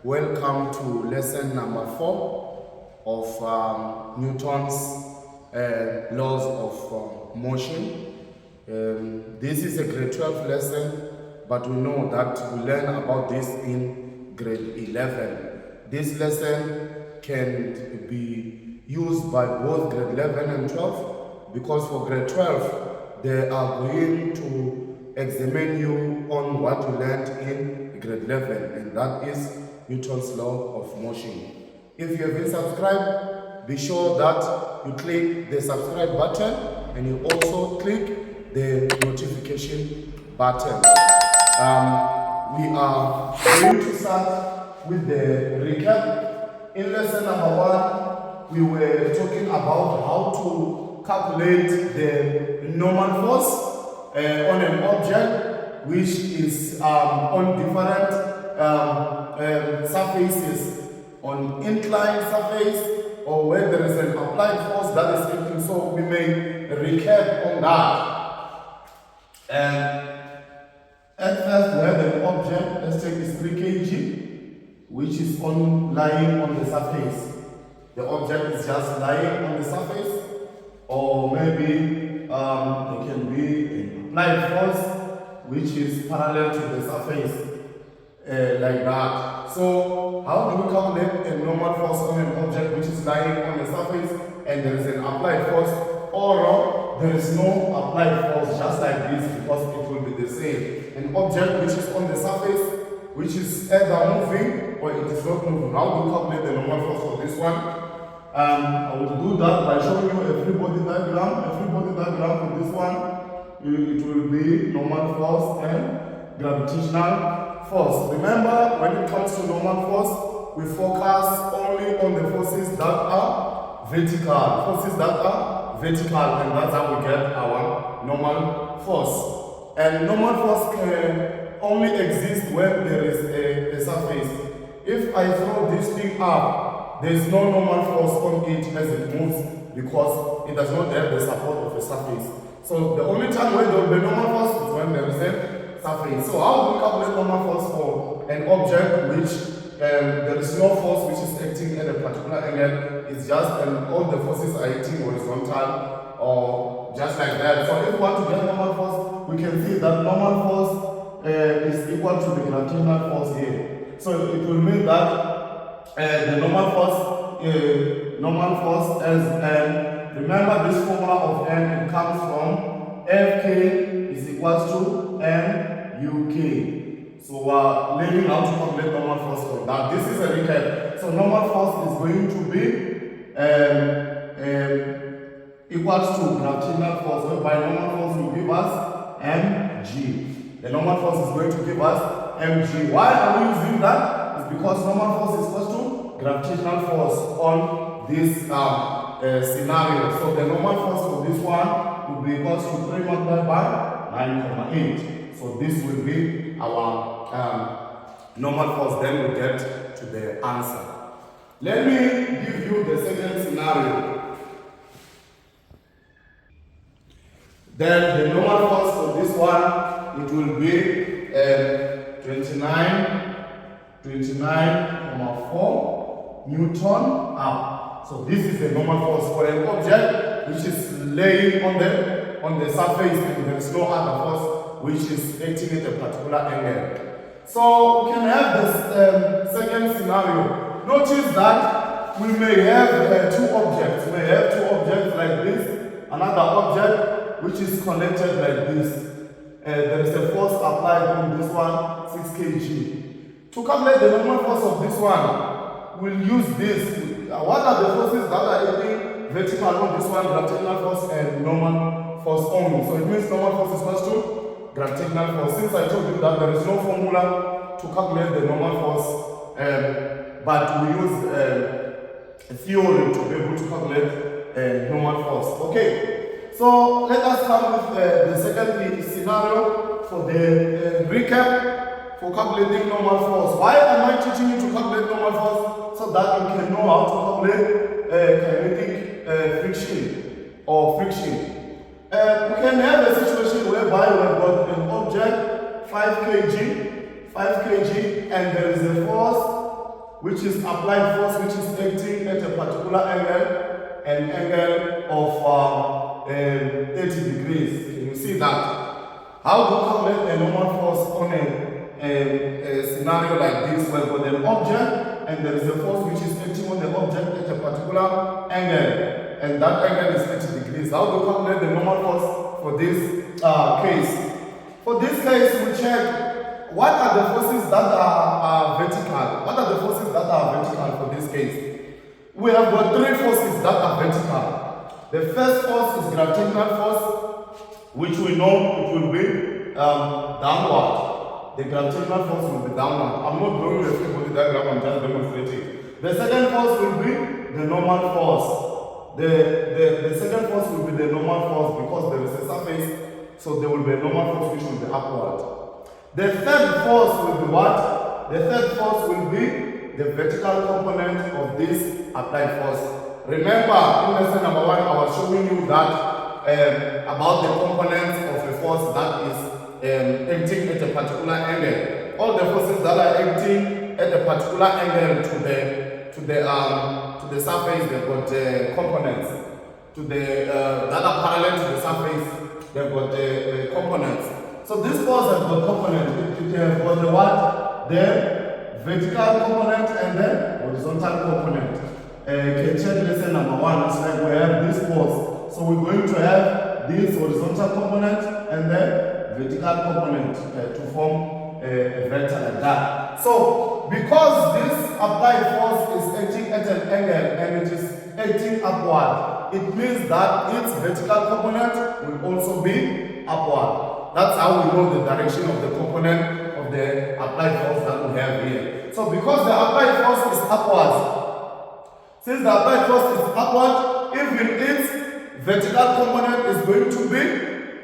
Welcome to lesson number 4 of Newton's laws of motion. This is a grade 12 lesson, but we know that we learn about this in grade 11. This lesson can be used by both grade 11 and 12, because for grade 12 they are going to examine you on what you learned in grade 11, and that is Newton's law of motion. If you have been subscribed, be sure that you click the subscribe button and you also click the notification button. We are going to start with the recap. In lesson number 1, we were talking about how to calculate the normal force on an object which is on different surfaces, on inclined surface or where there is an applied force that is acting. So we may recap on that. And at first we have an object, let's take this 3 kg, which is lying on the surface. The object is just lying on the surface, or maybe there can be an applied force which is parallel to the surface. Like that. So how do we calculate a normal force on an object which is lying on the surface and there is an applied force, or there is no applied force, just like this, because it will be the same. An object which is on the surface, which is either moving or it is not moving. How do we calculate the normal force for this one? I will do that by showing you a free body diagram. A free body diagram for this one, it will be normal force and gravitational force. Remember, when it comes to normal force, we focus only on the forces that are vertical. Forces that are vertical, and that's how we get our normal force. And normal force can only exist when there is a surface. If I throw this thing up, there is no normal force on it as it moves, because it does not have the support of a surface. So the only time when there will be normal force is when there is a surface. So how do we calculate normal force for an object which there is no force which is acting at a particular angle? It's just all the forces are acting horizontal or just like that. So if we want to get normal force, we can see that normal force is equal to the gravitational force here. So it will mean that the normal force as n. Remember this formula of n, it comes from Fk is equals to n UK. So we're learning how to calculate normal force for that. This is a recap. So normal force is going to be equals to gravitational force, whereby normal force will give us mg. The normal force is going to give us mg. Why are we using that? It's because normal force is equals to gravitational force on this scenario. So the normal force for this one will be equals to 3 multiplied by 9,8. So this will be our normal force. Then we get to the answer. Let me give you the second scenario. Then the normal force for this one, it will be 29.4 Newton up. So this is the normal force for an object which is laying on the surface and there is no other force which is acting at a particular angle. So we can have this second scenario. Notice that we may have two objects. We may have two objects like this, another object which is connected like this. There is a force applied on this one, 6 kg. To calculate the normal force of this one, we'll use this. What are the forces that are acting vertical on this one? Gravitational force and normal force only. So it means normal force is equal to gravitational force. Since I told you that there is no formula to calculate the normal force, but we use a theory to be able to calculate normal force. Okay, so let us come with the second scenario for the recap for calculating normal force. Why am I teaching you to calculate normal force? So that you can know how to calculate kinetic friction or friction. We can have a situation whereby we have got an object 5 kg, and there is a force which is applied force, which is acting at a particular angle, an angle of 30 degrees. Can you see that? How to calculate a normal force on a scenario like this, where with an object and there is a force which is acting on the object at a particular angle, and that angle is 30 degrees. How to calculate the normal force for this case? For this case, we check what are the forces that are vertical. What are the forces that are vertical for this case? We have got three forces that are vertical. The first force is gravitational force, which we know it will be downward. The gravitational force will be downward. I'm not drawing the body diagram, I'm just demonstrating. The second force will be the normal force. The second force will be the normal force because there is a surface, so there will be a normal force which will be upward. The third force will be what? The third force will be the vertical component of this applied force. Remember, in lesson number 1, I was showing you that about the components of a force that is acting at a particular angle. All the forces that are acting at a particular angle to the surface, they've got components. To the that are parallel to the surface, they've got components. So this force has got components. It has got the what? The vertical component and the horizontal component. Can check lesson number 1. It's like we have this force. So we're going to have this horizontal component and the vertical component to form a vector like that. So because this applied force is acting at an angle and it is acting upward, it means that its vertical component will also be upward. That's how we know the direction of the component of the applied force that we have here. So because the applied force is upwards, since the applied force is upward, even its vertical component is going to be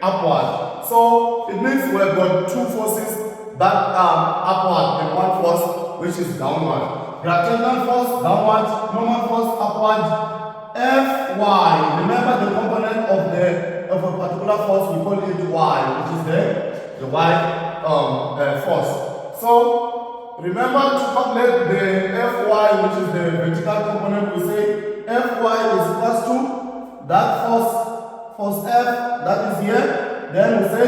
upward. So it means we have got two forces that are upward and one force which is downward. Gravitational force downward, normal force upward. Fy, remember the component of a particular force, we call it y, which is the y force. So remember to calculate the Fy, which is the vertical component. We say Fy is equals to that force F that is here. Then we say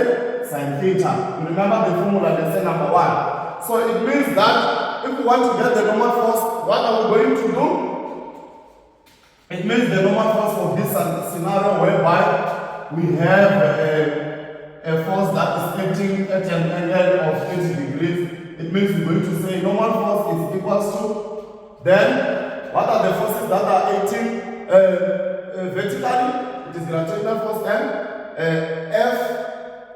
sin theta. You remember the formula, lesson number 1. So it means that if we want to get the normal force, what are we going to do? It means the normal force for this scenario whereby we have a force that is acting at an angle of 30 degrees. It means we're going to say normal force is equals to, then what are the forces that are acting vertically? It is gravitational force and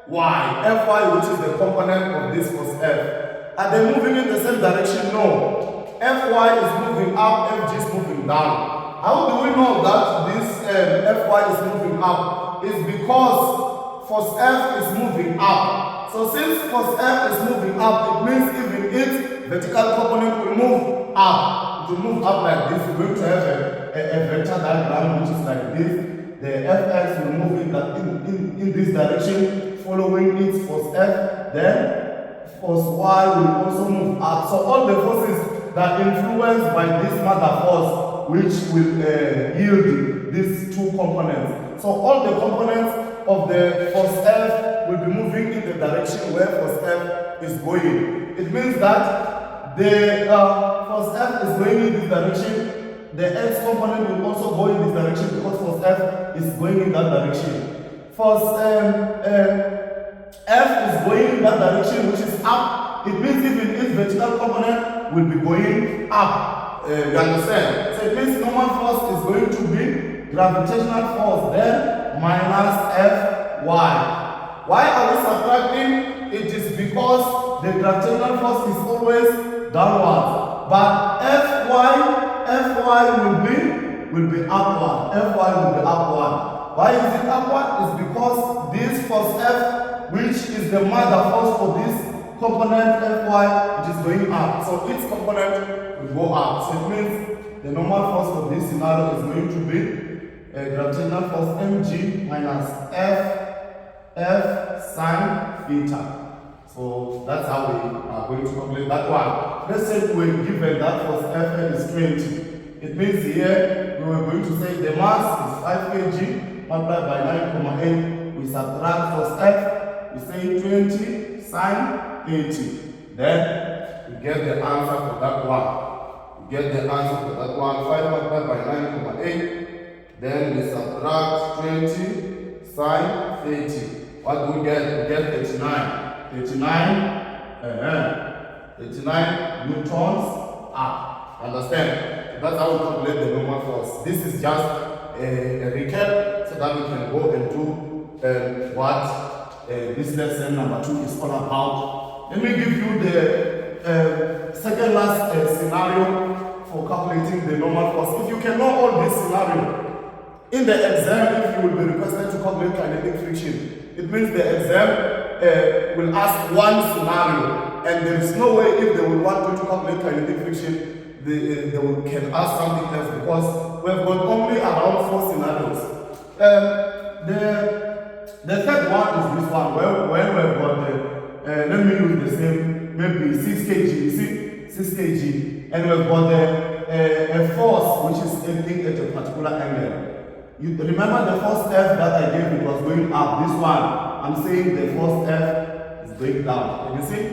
Fy, which is the component of this force F. Are they moving in the same direction? No. Fy is moving up, Fg is moving down. How do we know that this Fy is moving up? It's because force F is moving up. So since force F is moving up, it means even its vertical component will move up. It will move up like this. We're going to have a vector diagram which is like this. The Fx will move in this direction following its force F. Then force Y will also move up. So all the forces that are influenced by this mother force, which will yield these two components. So all the components of the force F will be moving in the direction where force F is going. It means that the force F is going in this direction. The X component will also go in this direction because force F is going in that direction. Force F is going in that direction, which is up. It means even its vertical component will be going up. You understand? So it means normal force is going to be gravitational force, then minus Fy. Why are we subtracting? It is because the gravitational force is always downward. But Fy will be upward. Fy will be upward. Why is it upward? It's because this force F, which is the mother force for this component Fy, it is going up. So its component will go up. So it means the normal force for this scenario is going to be a gravitational force mg minus F sine theta. So that's how we are going to calculate that one. let's say we were given that force Fn is 20. It means here we were going to say the mass is 5 kg multiplied by 9,8. We subtract force F, we say 20 sine 80. Then we get the answer for that one. We get the answer for that one. 5 multiplied by 9,8. Then we subtract 20 sine 30. What do we get? We get 39. 39 newtons up. Understand? That's how we calculate the normal force. This is just a recap so that we can go and do what this lesson number 2 is all about. Let me give you the second last scenario for calculating the normal force. If you can know all this scenario, in the exam, if you will be requested to calculate kinetic friction, it means the exam will ask one scenario, and there is no way if they will want you to calculate kinetic friction, they can ask something else, because we have got only around 4 scenarios. The third one is this one, where we have got let me use the same, maybe 6 kg, you see, 6 kg, and we have got a force which is acting at a particular angle. You remember the force F that I gave, it was going up. This one, I'm saying the force F is going down. Can you see?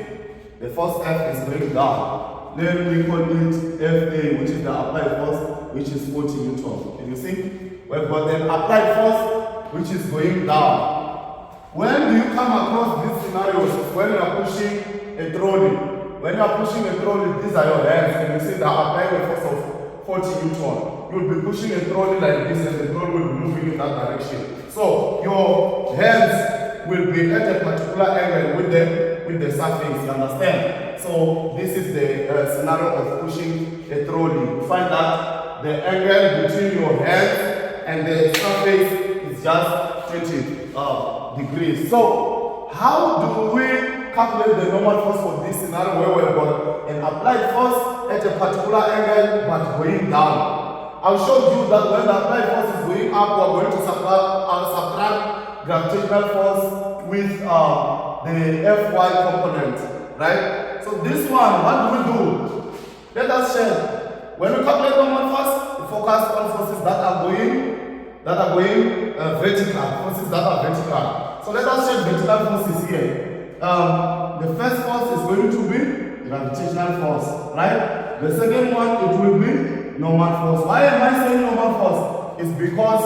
The force F is going down. Then we call it Fa, which is the applied force, which is 40 Newton. Can you see? We've got the applied force, which is going down. When do you come across these scenarios? When you are pushing a trolley. When you are pushing a trolley, these are your hands. Can you see the applied force of 40 Newton? You'll be pushing a trolley like this, and the trolley will be moving in that direction. So your hands will be at a particular angle with the surface. You understand? So this is the scenario of pushing a trolley. You find that the angle between your hands and the surface is just 20 degrees. So how do we calculate the normal force for this scenario where we've got an applied force at a particular angle but going down? I'll show you that when the applied force is going up, we're going to subtract gravitational force with the Fy component, right? So this one, what do we do? Let us check. When we calculate normal force, we focus on forces that are going vertical, forces that are vertical. So let us check vertical forces here. The first force is going to be gravitational force, right? The second one, it will be normal force. Why am I saying normal force? It's because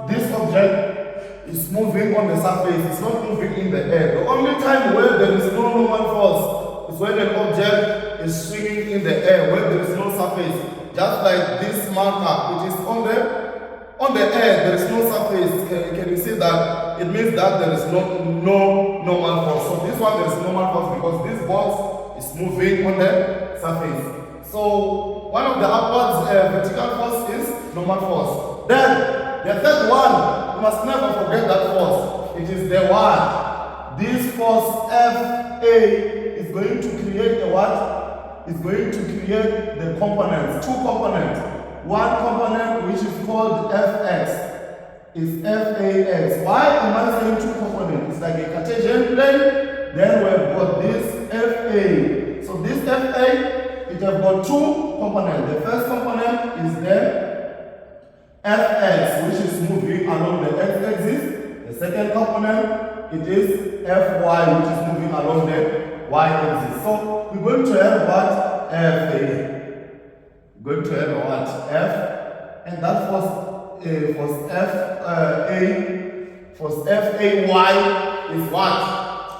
this object is moving on the surface. It's not moving in the air. The only time where there is no normal force is when an object is swinging in the air, where there is no surface. Just like this marker, which is on the air, there is no surface. Can you see that? It means that there is no normal force. So this one, there is normal force because this box is moving on the surface. So one of the upwards vertical force is normal force. Then the third one, you must never forget that force. It is the what? This force Fa is going to create the what? Is going to create the components, 2 components. One component which is called Fx is Fax. Why am I saying 2 components? It's like a Cartesian plane. Then we have got this Fa. So this Fa, it has got 2 components. The first component is the Fx, which is moving along the x-axis. The second component, it is Fy, which is moving along the y-axis. So we're going to have what? Fa. We're going to have what? F. And that force Fay is what?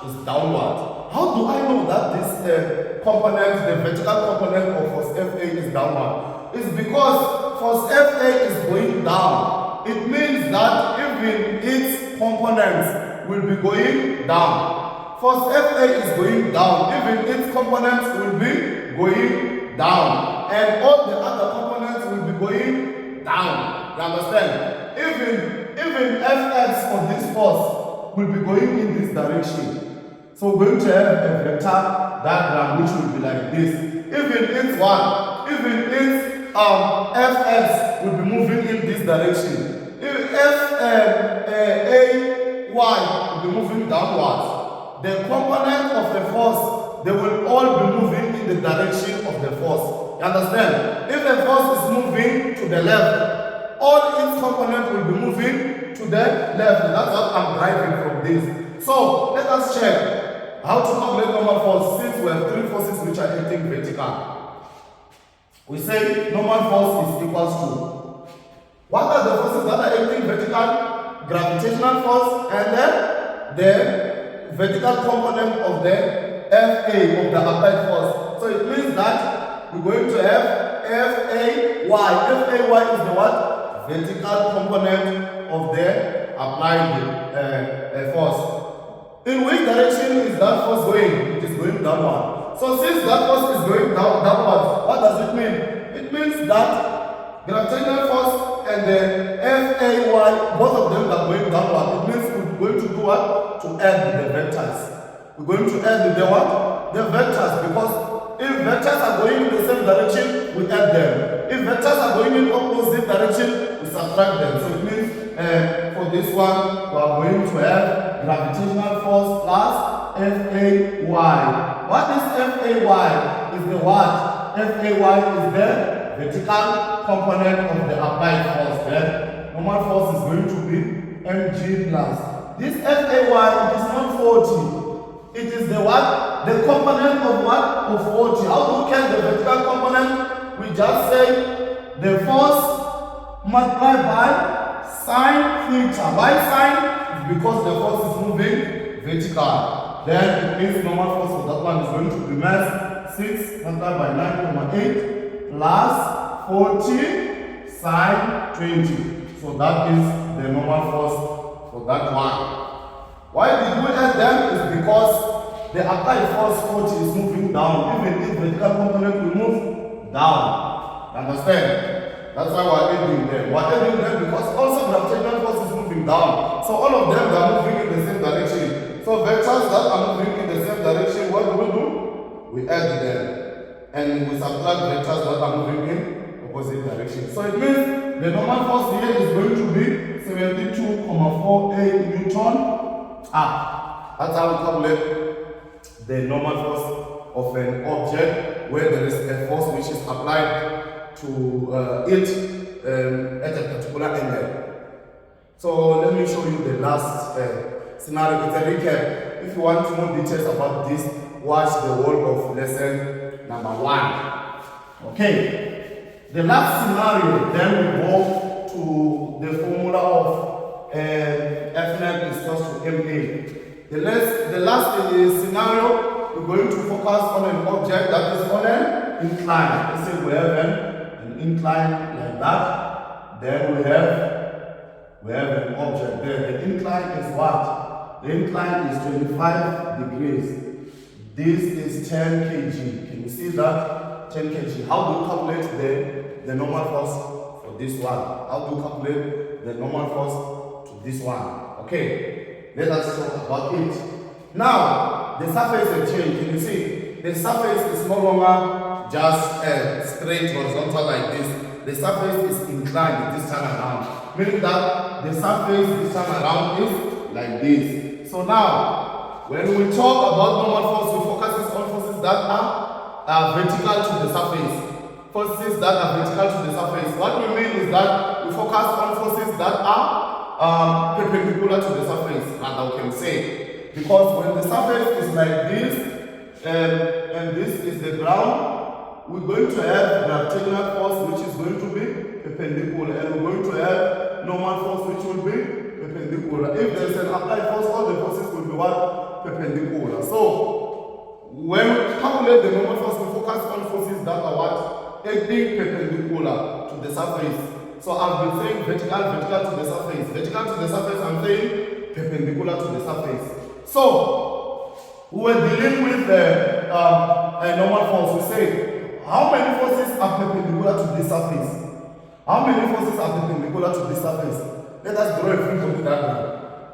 Is downward. How do I know that this component, the vertical component of force Fa is downward? It's because force Fa is going down. It means that even its components will be going down. Force Fa is going down. Even its components will be going down. And all the other components will be going down. You understand? Even Fx for this force will be going in this direction. So we're going to have a vector diagram which will be like this. Even its what? Even its Fx will be moving in this direction. If Fay will be moving downwards. The component of the force, they will all be moving in the direction of the force. You understand? If the force is moving to the left, all its components will be moving to the left. That's what I'm driving from this. So let us check how to calculate normal force since we have three forces which are acting vertical. We say normal force is equals to, what are the forces that are acting vertical? Gravitational force and the vertical component of the Fa of the applied force. So it means that we're going to have Fay. Fay is the what? Vertical component of the applied force. In which direction is that force going? It is going downward. So since that force is going downward, what does it mean? It means that gravitational force and the Fay, both of them are going downward. It means we're going to do what? To add the vectors. We're going to add the what? The vectors, because if vectors are going in the same direction, we add them. If vectors are going in opposite direction, we subtract them. So it means for this one, we are going to have gravitational force plus Fay. What is Fay? Is the what? Fay is the vertical component of the applied force. Then normal force is going to be mg plus. This Fay, it is not 40. It is the what? The component of what? Of 40. How do we count the vertical component? We just say the force multiplied by sine theta. Why sine? It's because the force is moving vertical. Then it means normal force for that one is going to be mass 6 multiplied by 9.8 plus 40 sine 20. So that is the normal force for that one. Why did we add them? Is because the applied force 40 is moving down. Even if vertical component will move down. Understand? That's why we're adding them. We're adding them because also gravitational force is moving down. So all of them are moving in the same direction. So vectors that are moving in the same direction, what do? We add them. And we subtract vectors that are moving in opposite direction. So it means the normal force here is going to be 72.48 Newton. That's how we calculate the normal force of an object where there is a force which is applied to it at a particular angle. So let me show you the last scenario. It's a recap. If you want more details about this, watch the whole of lesson number 1. Okay. The last scenario, then we go to the formula of fnet is equals to ma. The last scenario, we're going to focus on an object that is on an incline. Let's say we have an incline like that. Then we have an object there. The incline is what? The incline is 25 degrees. This is 10 kg. Can you see that? 10 kg. How do you calculate the normal force for this one? How do you calculate the normal force to this one? Okay, let us talk about it. Now, the surface has changed. Can you see? The surface is no longer just straight horizontal like this. The surface is inclined this time around. Meaning that the surface this time around is like this. So now, when we talk about normal force, we focus on forces that are vertical to the surface. Forces that are vertical to the surface. What we mean is that we focus on forces that are perpendicular to the surface, rather we can say. Because when the surface is like this, and this is the ground, we're going to have gravitational force which is going to be perpendicular, and we're going to have normal force which will be perpendicular. If there's an applied force, all the forces will be what? Perpendicular. So when we calculate the normal force, we focus on forces that are what? Acting perpendicular to the surface. So I've been saying vertical to the surface. Vertical to the surface, I'm saying perpendicular to the surface. So we were dealing with a normal force. We say, how many forces are perpendicular to this surface? How many forces are perpendicular to this surface? Let us draw a frequency diagram.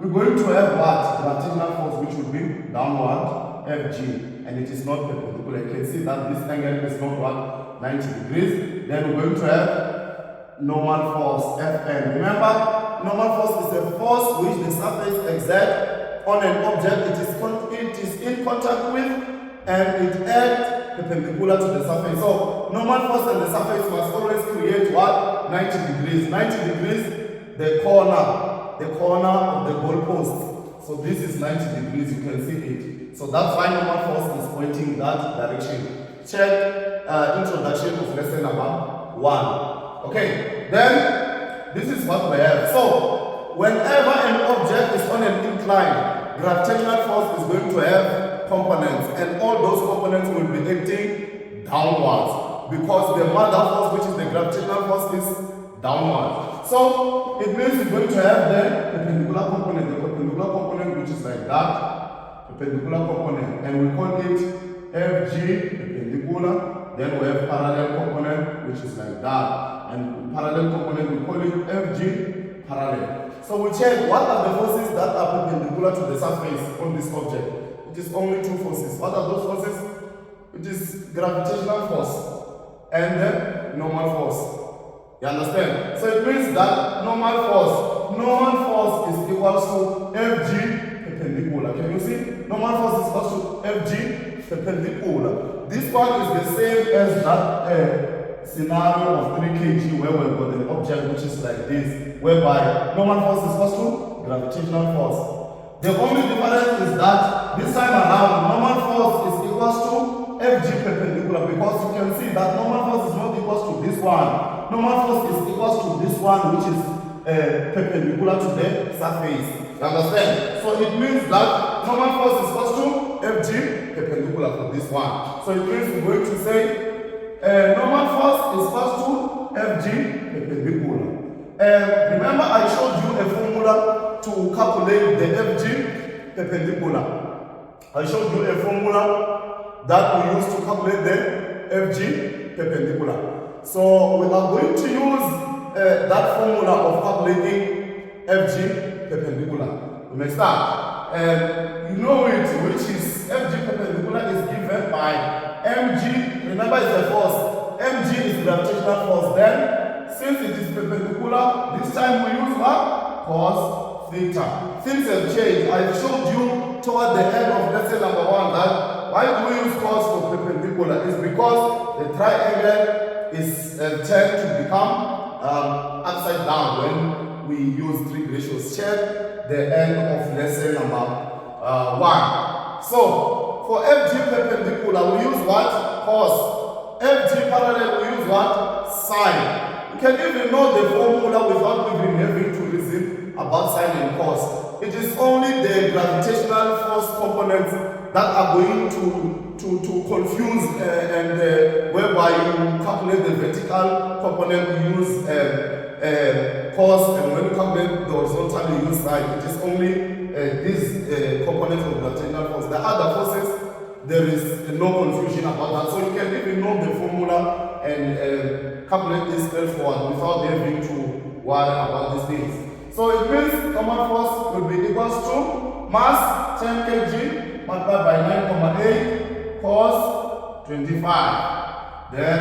We're going to have what? Gravitational force, which will be downward, Fg, and it is not perpendicular. You can see that this angle is not what? 90 degrees. Then we're going to have normal force, Fn. Remember, normal force is a force which the surface exerts on an object it is in contact with, and it acts perpendicular to the surface. So normal force on the surface must always create what? 90 degrees. 90 degrees, the corner of the goalpost. So this is 90 degrees, you can see it. So that's why normal force is pointing in that direction. Check introduction of lesson number 1. Okay, then this is what we have. So whenever an object is on an incline, gravitational force is going to have components, and all those components will be acting downwards because the mother force, which is the gravitational force, is downward. So it means we're going to have the perpendicular component, which is like that, perpendicular component, and we call it FG perpendicular. Then we have parallel component, which is like that, and parallel component we call it FG parallel. So we check what are the forces that are perpendicular to the surface on this object. It is only two forces. What are those forces? It is gravitational force and the normal force. You understand? So it means that normal force is equal to Fg perpendicular. Can you see? Normal force is equal to Fg perpendicular. This one is the same as that scenario of 3 kg where we've got an object which is like this, whereby normal force is equal to gravitational force. The only difference is that this time around normal force is equal to Fg perpendicular, because you can see that normal force is not equal to this one. Normal force is equal to this one, which is perpendicular to the surface. You understand? So it means that normal force is equal to Fg perpendicular for this one. So it means we're going to say normal force is equal to Fg perpendicular. Remember I showed you a formula to calculate the Fg perpendicular. I showed you a formula that we use to calculate the Fg perpendicular. So we are going to use that formula of calculating Fg perpendicular. We may start. You know it, which is Fg perpendicular is given by mg. Remember it's a force. Mg is gravitational force. Then, since it is perpendicular, this time we use what? Cos theta. Things have changed. I showed you toward the end of lesson number 1 that why do we use cos for perpendicular? It's because the triangle is tend to become upside down when we use trig ratios. Check the end of lesson number 1. So for Fg perpendicular we use what? Cos. Fg parallel we use what? Sine. You can even know the formula without even having to reason about sine and cos. It is only the gravitational force components that are going to confuse and whereby you calculate the vertical component, you use cos, and when you calculate the horizontal, you use sine. It is only these components of gravitational force. The other forces, there is no confusion about that. So you can even know the formula and calculate this straightforward without having to worry about these things. So it means normal force will be equal to mass 10 kg multiplied by 9,8 cos 25. Then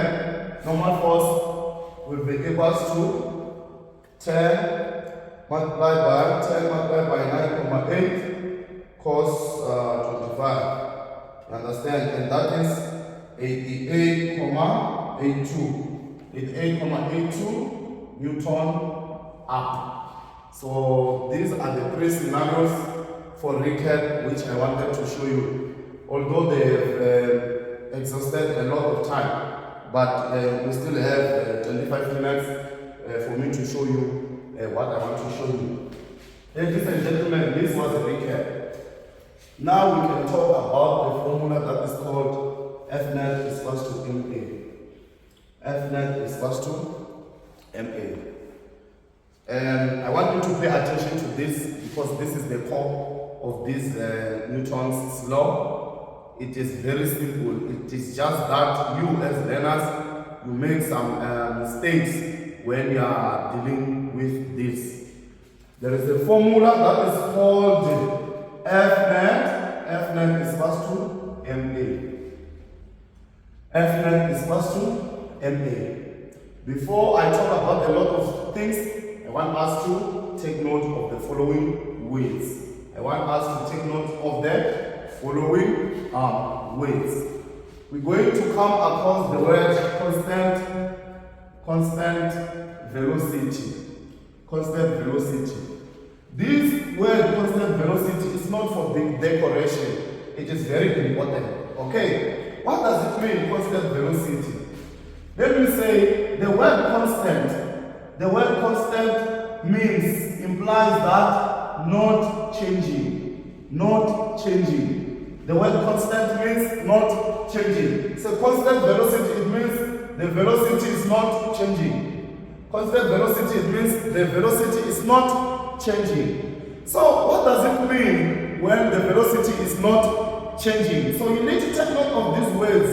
normal force will be equal to 10 multiplied by 9,8 cos 25. You understand? And that is 88,82. 88,82 Newton up. So these are the 3 scenarios for recap which I wanted to show you. Although they have exhausted a lot of time, but we still have 25 minutes for me to show you what I want to show you. Ladies and gentlemen, this was a recap. Now we can talk about the formula that is called fnet is equal to ma. Fnet is equal to ma. And I want you to pay attention to this because this is the core of this Newton's law. It is very simple. It is just that you as learners, you make some mistakes when you are dealing with this. There is a formula that is called fnet. Fnet is equal to ma. Fnet is equal to ma. Before I talk about a lot of things, I want us to take note of the following weights. I want us to take note of the following weights. we're going to come across the word constant velocity. Constant velocity. This word constant velocity is not for big decoration. It is very important. Okay? What does it mean, constant velocity? Let me say the word constant. The word constant implies that not changing. Not changing. The word constant means not changing. So constant velocity, it means the velocity is not changing. Constant velocity, it means the velocity is not changing. So what does it mean when the velocity is not changing? So you need to take note of these words.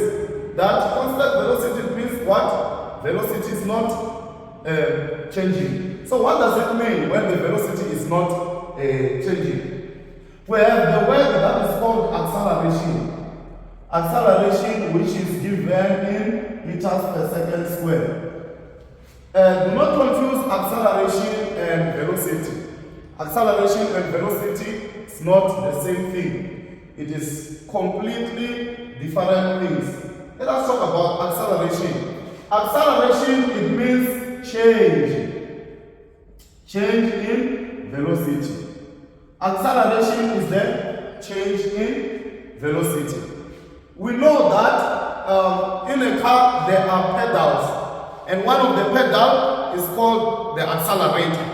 That constant velocity means what? Velocity is not changing. So what does it mean when the velocity is not changing? We have the word that is called acceleration. Acceleration, which is given in meters per second squared. Do not confuse acceleration and velocity. Acceleration and velocity is not the same thing. It is completely different things. Let us talk about acceleration. Acceleration, it means change. Change in velocity. Acceleration is the change in velocity. We know that in a car there are pedals, and one of the pedals is called the accelerator.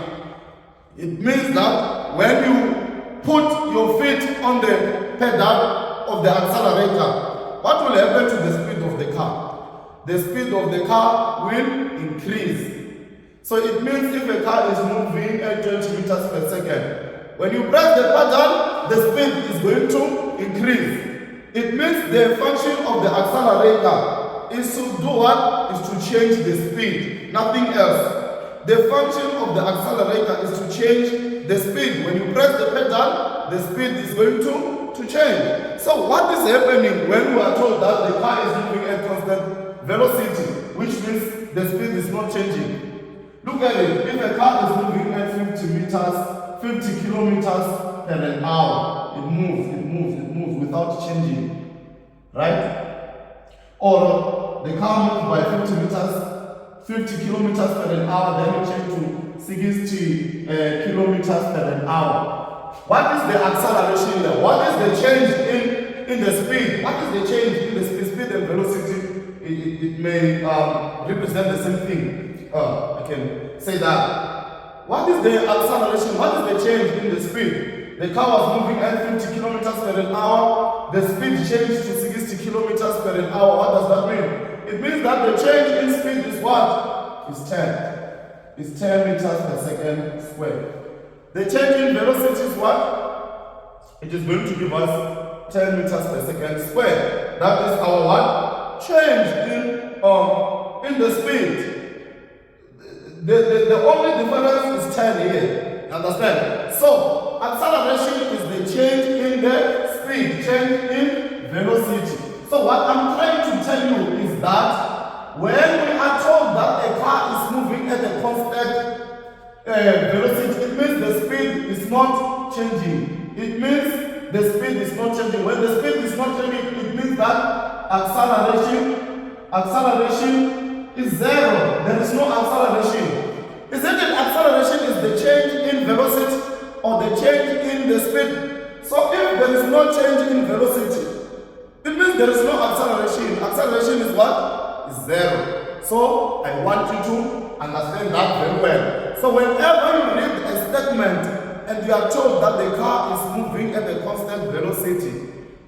It means that when you put your feet on the pedal of the accelerator, what will happen to the speed of the car? The speed of the car will increase. So it means if a car is moving at 20 meters per second, when you press the pedal, the speed is going to increase. It means the function of the accelerator is to do what? Is to change the speed, nothing else. The function of the accelerator is to change the speed. When you press the pedal, the speed is going to change. So what is happening when we are told that the car is moving at constant velocity, which means the speed is not changing? Look at it. If a car is moving at 50 kilometers per an hour, it moves without changing, right? Or the car moves by 50 kilometers per an hour, then it changes to 60 kilometers per an hour. What is the acceleration there? What is the change in the speed? What is the change in the speed and velocity? It may represent the same thing. I can say that. What is the acceleration? What is the change in the speed? The car was moving at 50 kilometers per an hour. The speed changed to 60 kilometers per an hour. What does that mean? It means that the change in speed is what? Is 10. It's 10 meters per second squared. The change in velocity is what? It is going to give us 10 meters per second squared. That is our what? Change in the speed. The only difference is 10 here. Understand? So, acceleration is the change in the speed, change in velocity. So, what I'm trying to tell you is that when we are told that a car is moving at a constant velocity, it means the speed is not changing. It means the speed is not changing. When the speed is not changing, it means that acceleration is zero. There is no acceleration. Isn't it acceleration is the change in velocity or the change in the speed? So if there is no change in velocity, it means there is no acceleration. Acceleration is what? Is zero. So I want you to understand that very well. So whenever you read a statement and you are told that the car is moving at a constant velocity,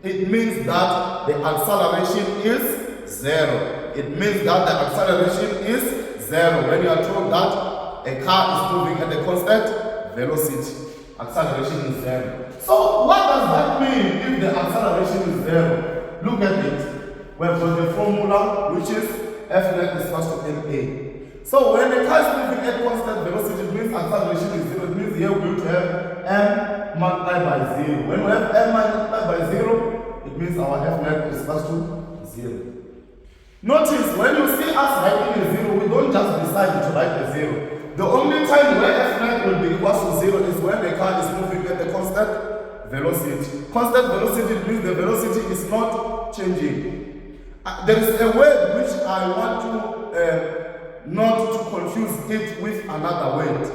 it means that the acceleration is zero. It means that the acceleration is zero. When you are told that a car is moving at a constant velocity, acceleration is zero. So what does that mean if the acceleration is zero? Look at it. We have got the formula, which is fnet is equal to ma. So when a car is moving at constant velocity, it means acceleration is zero. It means here we're going to have m multiplied by 0. When we have m multiplied by 0, it means our fnet is equal to 0. Notice, when you see us writing a 0, we don't just decide to write a 0. The only time where fnet will be equal to 0 is when the car is moving at a constant velocity. Constant velocity means the velocity is not changing. There is a word which I want to not to confuse it with another word.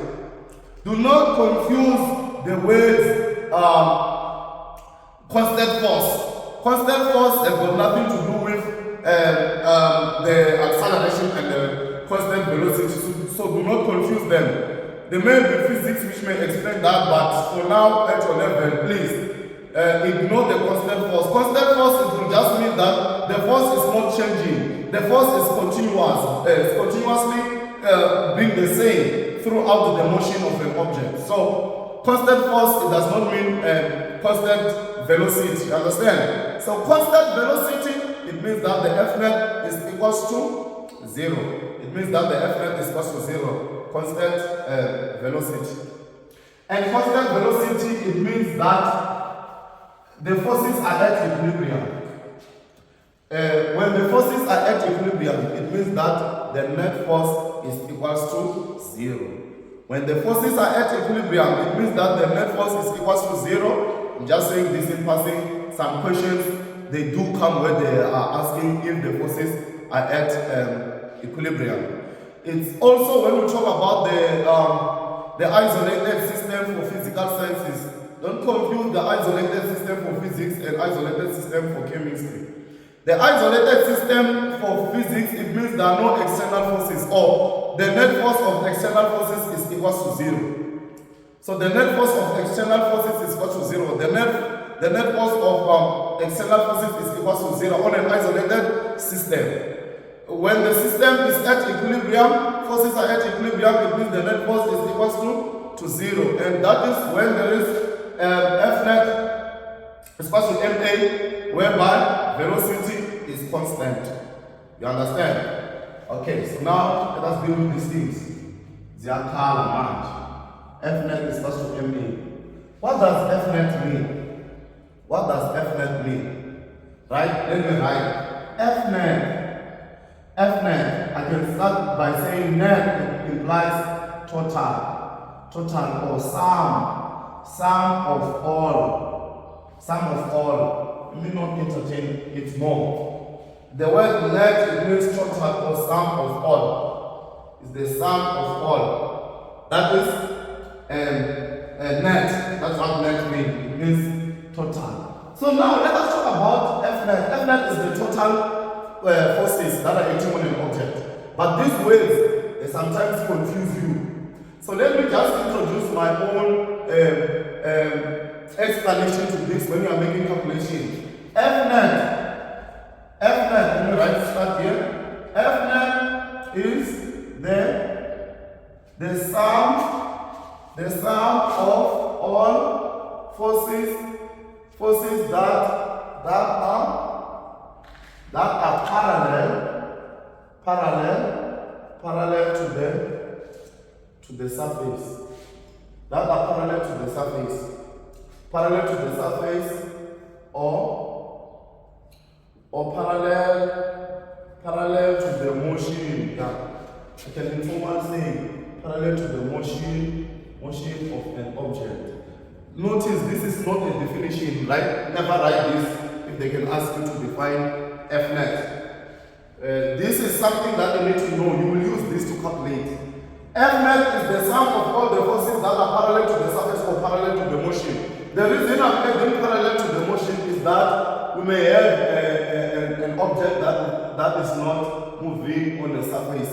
Do not confuse the words constant force. Constant force has got nothing to do with the acceleration and the constant velocity. So do not confuse them. There may be physics which may explain that, but for now at your level, please ignore the constant force. Constant force, it will just mean that the force is not changing. The force is continuous. It's continuously being the same throughout the motion of an object. So constant force, it does not mean constant velocity. Understand? So constant velocity, it means that the fnet is equals to 0. It means that the fnet is equals to 0. Constant velocity. And constant velocity, it means that the forces are at equilibrium. When the forces are at equilibrium, it means that the net force is equals to 0. When the forces are at equilibrium, it means that the net force is equals to 0. I'm just saying this in passing. Some questions, they do come where they are asking if the forces are at equilibrium. It's also when we talk about the isolated system for physical sciences. Don't confuse the isolated system for physics and isolated system for chemistry. The isolated system for physics, it means there are no external forces, or the net force of external forces is equal to 0. So the net force of external forces is equal to 0. The net force of external forces is equal to 0 on an isolated system. When the system is at equilibrium, forces are at equilibrium, it means the net force is equal to 0. And that is when there is fnet is equal to ma, whereby velocity is constant. You understand? Okay, so now let us deal with these things. They are column. Fnet is equal to ma. What does fnet mean? What does fnet mean? Right? Let me write. Fnet, I can start by saying net implies total or sum of all. Let me not entertain it more. The word net, it means total or sum of all. It's the sum of all. That is net. That's what net means. It means total. So now let us talk about fnet. Fnet is the total forces that are acting on an object. But these words, they sometimes confuse you. So let me just introduce my own explanation to this when you are making calculation. Fnet, let me start here. Fnet is the sum of all forces that are parallel to the surface. That are parallel to the surface. Parallel to the surface or parallel to the motion. Yeah. I can informally say parallel to the motion of an object. Notice this is not a definition, right? Never write this if they can ask you to define fnet. This is something that you need to know. You will use this to calculate. Fnet is the sum of all the forces that are parallel to the surface or parallel to the motion. The reason I'm making parallel to the motion is that we may have an object that is not moving on the surface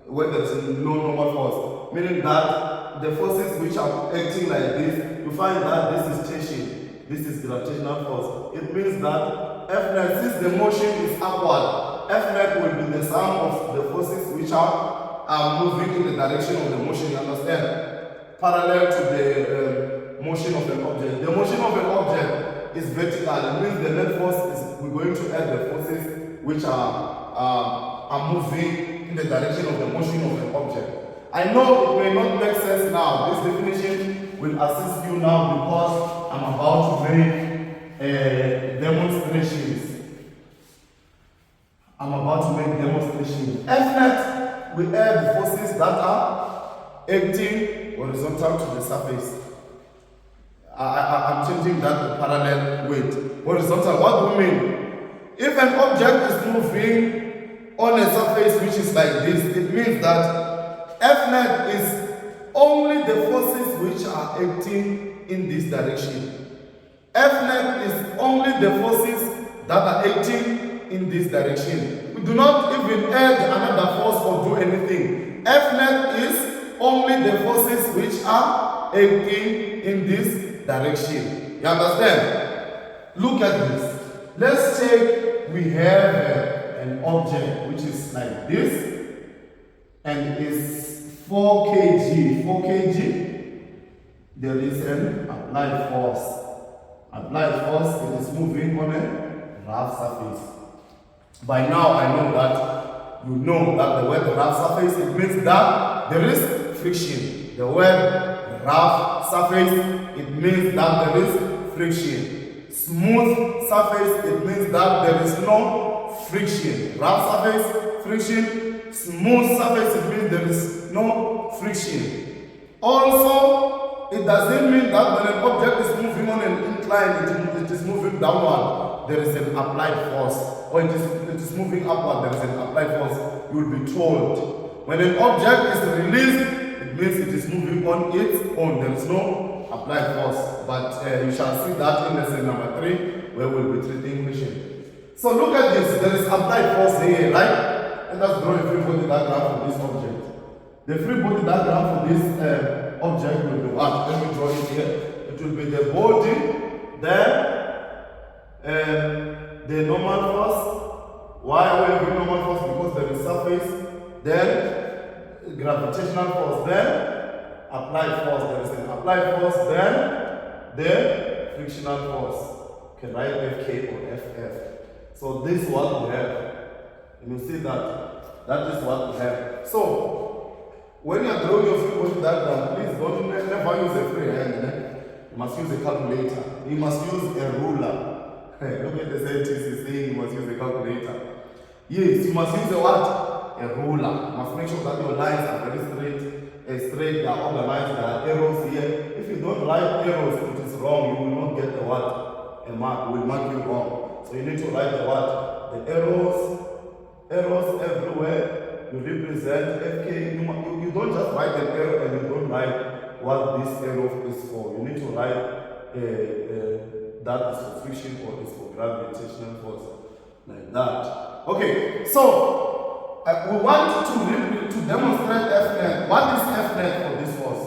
where there is no normal force. Meaning that the forces which are acting like this, you find that this is tension, this is gravitational force. It means that Fnet, since the motion is upward, Fnet will be the sum of the forces which are moving in the direction of the motion, you understand? Parallel to the motion of an object. The motion of an object is vertical. It means the net force is, we're going to add the forces which are moving in the direction of the motion of an object. I know it may not make sense now. This definition will assist you now because I'm about to make demonstrations. Fnet, we add forces that are acting horizontal to the surface. I'm changing that to parallel weight. Horizontal, what do we mean? If an object is moving on a surface which is like this, it means that fnet is only the forces which are acting in this direction. Fnet is only the forces that are acting in this direction. We do not even add another force or do anything. Fnet is only the forces which are acting in this direction. You understand? Look at this. Let's take, we have an object which is like this and is 4 kg. 4 kg. There is an applied force. Applied force, it is moving on a rough surface. By now I know that you know that the word rough surface, it means that there is friction. The word rough surface, it means that there is friction. Smooth surface, it means that there is no friction. Rough surface, friction. Smooth surface, it means there is no friction. Also, it doesn't mean that when an object is moving on an incline, it is moving downward, there is an applied force. Or it is moving upward, there is an applied force. You will be told. When an object is released, it means it is moving on its own. There is no applied force. But you shall see that in lesson number 3, where we will be treating friction. So look at this. There is applied force here, right? Let us draw a free body diagram for this object. The free body diagram for this object will be what? Let me draw it here. It will be the body, then the normal force. Why are we having normal force? Because there is surface, then gravitational force, then applied force. There is an applied force, then the frictional force. You can write Fk or Ff. So this is what we have. And you see that is what we have. So when you are drawing your free body diagram, please don't never use a free hand. You must use a calculator. You must use a ruler. Look at the scientist is saying you must use a calculator. Yes, you must use a what? A ruler. You must make sure that your lines are very straight, they are all the lines, there are arrows here. If you don't write arrows, it is wrong. You will not get the what? A mark. We will mark you wrong. So you need to write the what? The arrows everywhere. You represent Fk. You don't just write an arrow and you don't write what this arrow is for. You need to write that is for friction or is for gravitational force. Like that. Okay, so we want to demonstrate Fnet. What is Fnet for this force?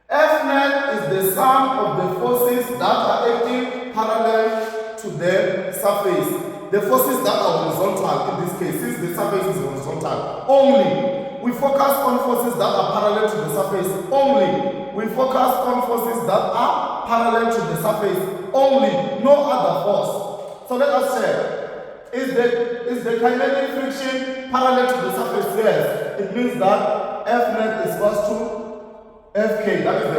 Fnet is the sum of the forces that are acting parallel to the surface. The forces that are horizontal, in this case, since the surface is horizontal, only. We focus on forces that are parallel to the surface, only. We focus on forces that are parallel to the surface, only. No other force. So let us check. Is the kinetic friction parallel to the surface? Yes. It means that Fnet is equals to Fk. That is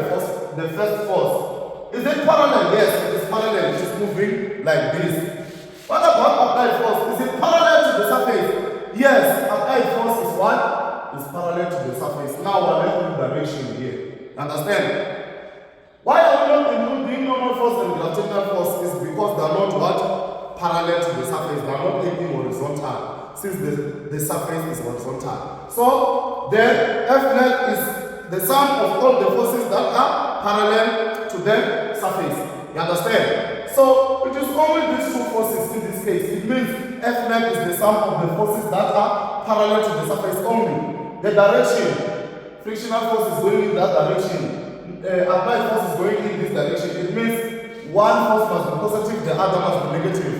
the first force. Is it parallel? Yes, it is parallel. It is moving like this. What about applied force? Is it parallel to the surface? Yes, applied force is what? Is parallel to the surface. Now we're left with direction here. Understand? Why are we not including normal force and gravitational force? Is because they are not what? Parallel to the surface. They are not acting horizontal. Since the surface is horizontal. So then Fnet is the sum of all the forces that are parallel to the surface. You understand? So it is only these two forces in this case. It means Fnet is the sum of the forces that are parallel to the surface only. The direction, frictional force is going in that direction. Applied force is going in this direction. It means one force must be positive, the other must be negative.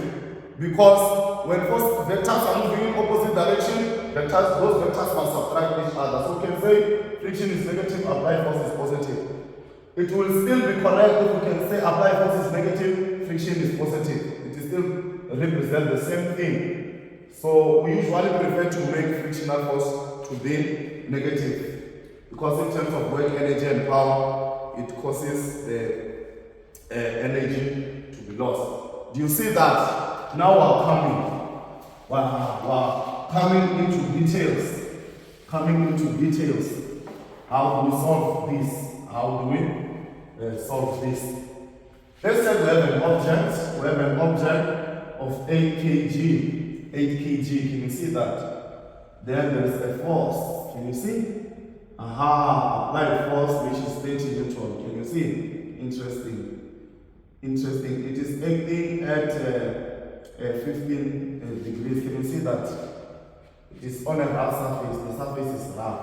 Because when force vectors are moving in opposite direction, those vectors must subtract each other. So we can say friction is negative, applied force is positive. It will still be correct if we can say applied force is negative, friction is positive. It will still represent the same thing. So we usually prefer to make frictional force to be negative. Because in terms of work, energy and power, it causes the energy to be lost. Do you see that? Now we're coming into details. How do we solve this? How do we solve this? Let's say we have an object of 8 kg. 8 kg, can you see that? Then there is a force, can you see? Applied force which is 30 Newton, can you see? Interesting. Interesting. It is acting at 15 degrees, can you see that? It is on a rough surface, the surface is rough.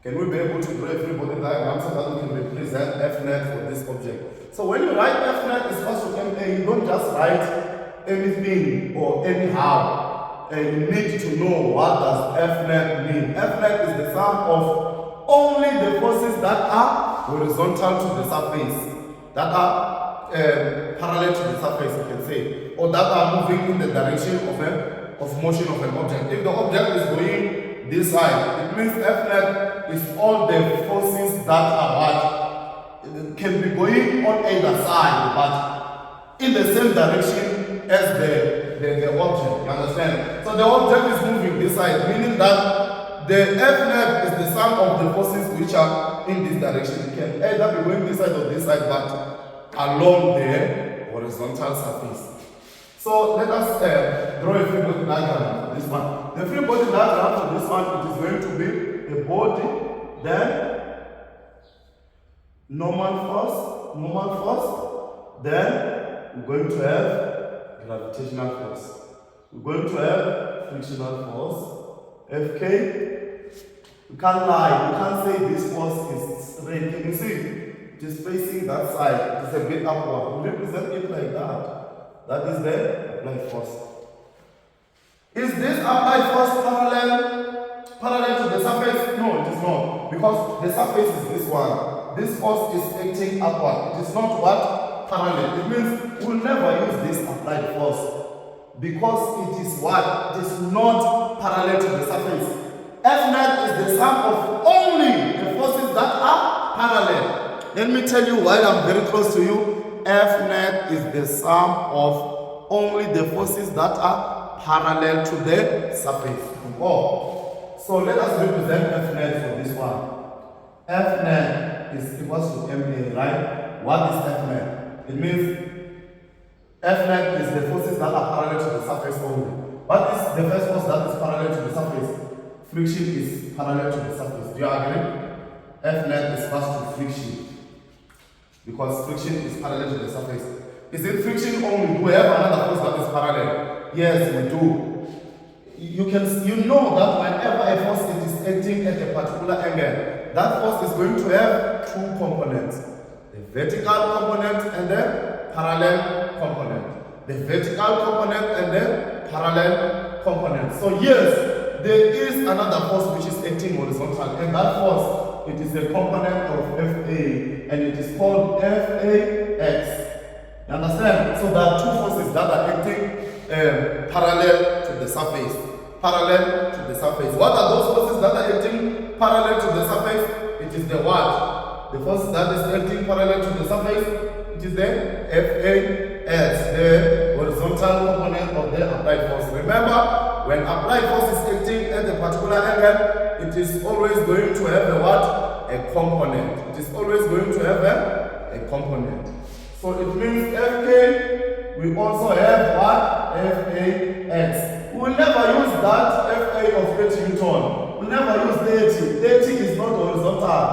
Can we be able to draw a free body diagram so that we can represent fnet for this object? So when you write fnet is equal to ma, you don't just write anything or anyhow. You need to know what does fnet mean. Fnet is the sum of only the forces that are horizontal to the surface, that are parallel to the surface, you can say, or that are moving in the direction of motion of an object. If the object is going this side, it means fnet is all the forces that are what can be going on either side, but in the same direction as the object, you understand? So the object is moving this side, meaning that the fnet is the sum of the forces which are in this direction. It can either be going this side or this side, but along the horizontal surface. So let us draw a free body diagram for this one. The free body diagram for this one, it is going to be a body, then normal force, then we're going to have gravitational force. We're going to have frictional force, Fk. You can't lie, you can't say this force is straight. Can you see? It is facing that side, it is a bit upward. We represent it like that. That is the applied force. Is this applied force parallel to the surface? No, it is not. Because the surface is this one. This force is acting upward. It is not what? Parallel. It means we'll never use this applied force. Because it is what? It is not parallel to the surface. Fnet is the sum of only the forces that are parallel. Let me tell you while I'm very close to you. Fnet is the sum of only the forces that are parallel to the surface. So let us represent Fnet for this one. Fnet is equal to ma, right? What is Fnet? It means Fnet is the forces that are parallel to the surface only. What is the first force that is parallel to the surface? Friction is parallel to the surface. Do you agree? Fnet is equal to friction. Because friction is parallel to the surface. Is it friction only? Do we have another force that is parallel? Yes, we do. You know that whenever a force is acting at a particular angle, that force is going to have two components. The vertical component and the parallel component. The vertical component and the parallel component. So yes, there is another force which is acting horizontal, and that force, it is a component of Fa, and it is called FAX. You understand? So there are two forces that are acting parallel to the surface. Parallel to the surface. What are those forces that are acting parallel to the surface? It is the what? The force that is acting parallel to the surface, it is the FAX, the horizontal component of the applied force. Remember, when applied force is acting at a particular angle, it is always going to have a what? A component. It is always going to have a component. So it means Fk, we also have what? FAX. We will never use that Fa of 30 Newton. We will never use 30. 30 is not horizontal.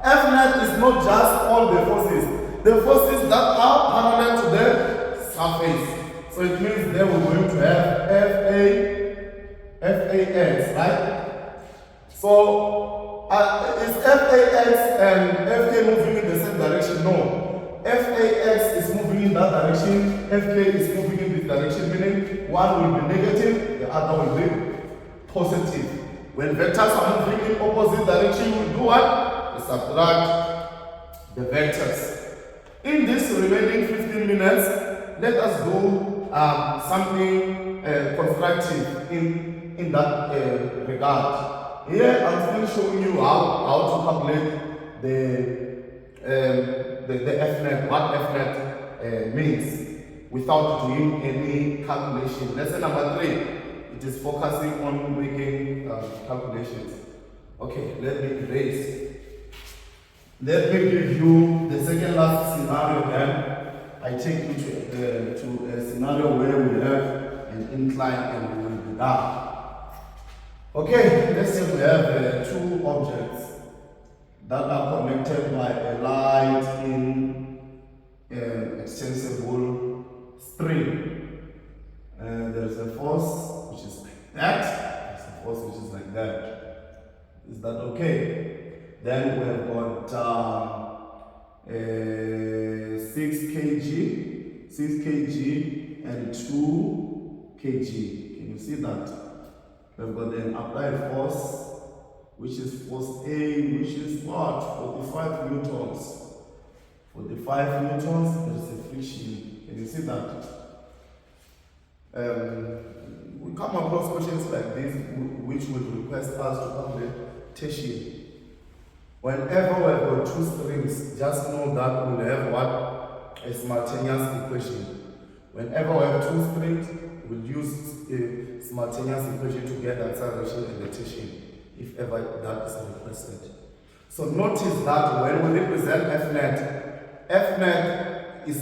Fnet is not just all the forces. The forces that are parallel to the surface. So it means then we're going to have FAX, right? So is FAX and Fk moving in the same direction? No. FAX is moving in that direction, Fk is moving in this direction, meaning one will be negative, the other will be positive. When vectors are moving in opposite direction, we do what? We subtract the vectors. In this remaining 15 minutes, let us do something constructive in that regard. Here I'm still showing you how to calculate the fnet, what fnet means, without doing any calculation. Lesson number 3, it is focusing on making calculations. Okay, let me erase. Let me give you the second last scenario then. I take you to a scenario where we have an incline and we will be down. Okay, let's say we have two objects that are connected by a light in an extensible string. There's a force which is like that, there's a force which is like that. Is that okay? Then we have got 6 kg and 2 kg. Can you see that? We've got an applied force, which is force A, which is what? 45 newtons. 45 newtons, there is a friction. Can you see that? We come across questions like this, which would request us to have the tension. Whenever we have got two strings, just know that we'll have what? A simultaneous equation. Whenever we have two strings, we'll use a simultaneous equation to get the acceleration and the tension, if ever that is requested. So notice that when we represent fnet is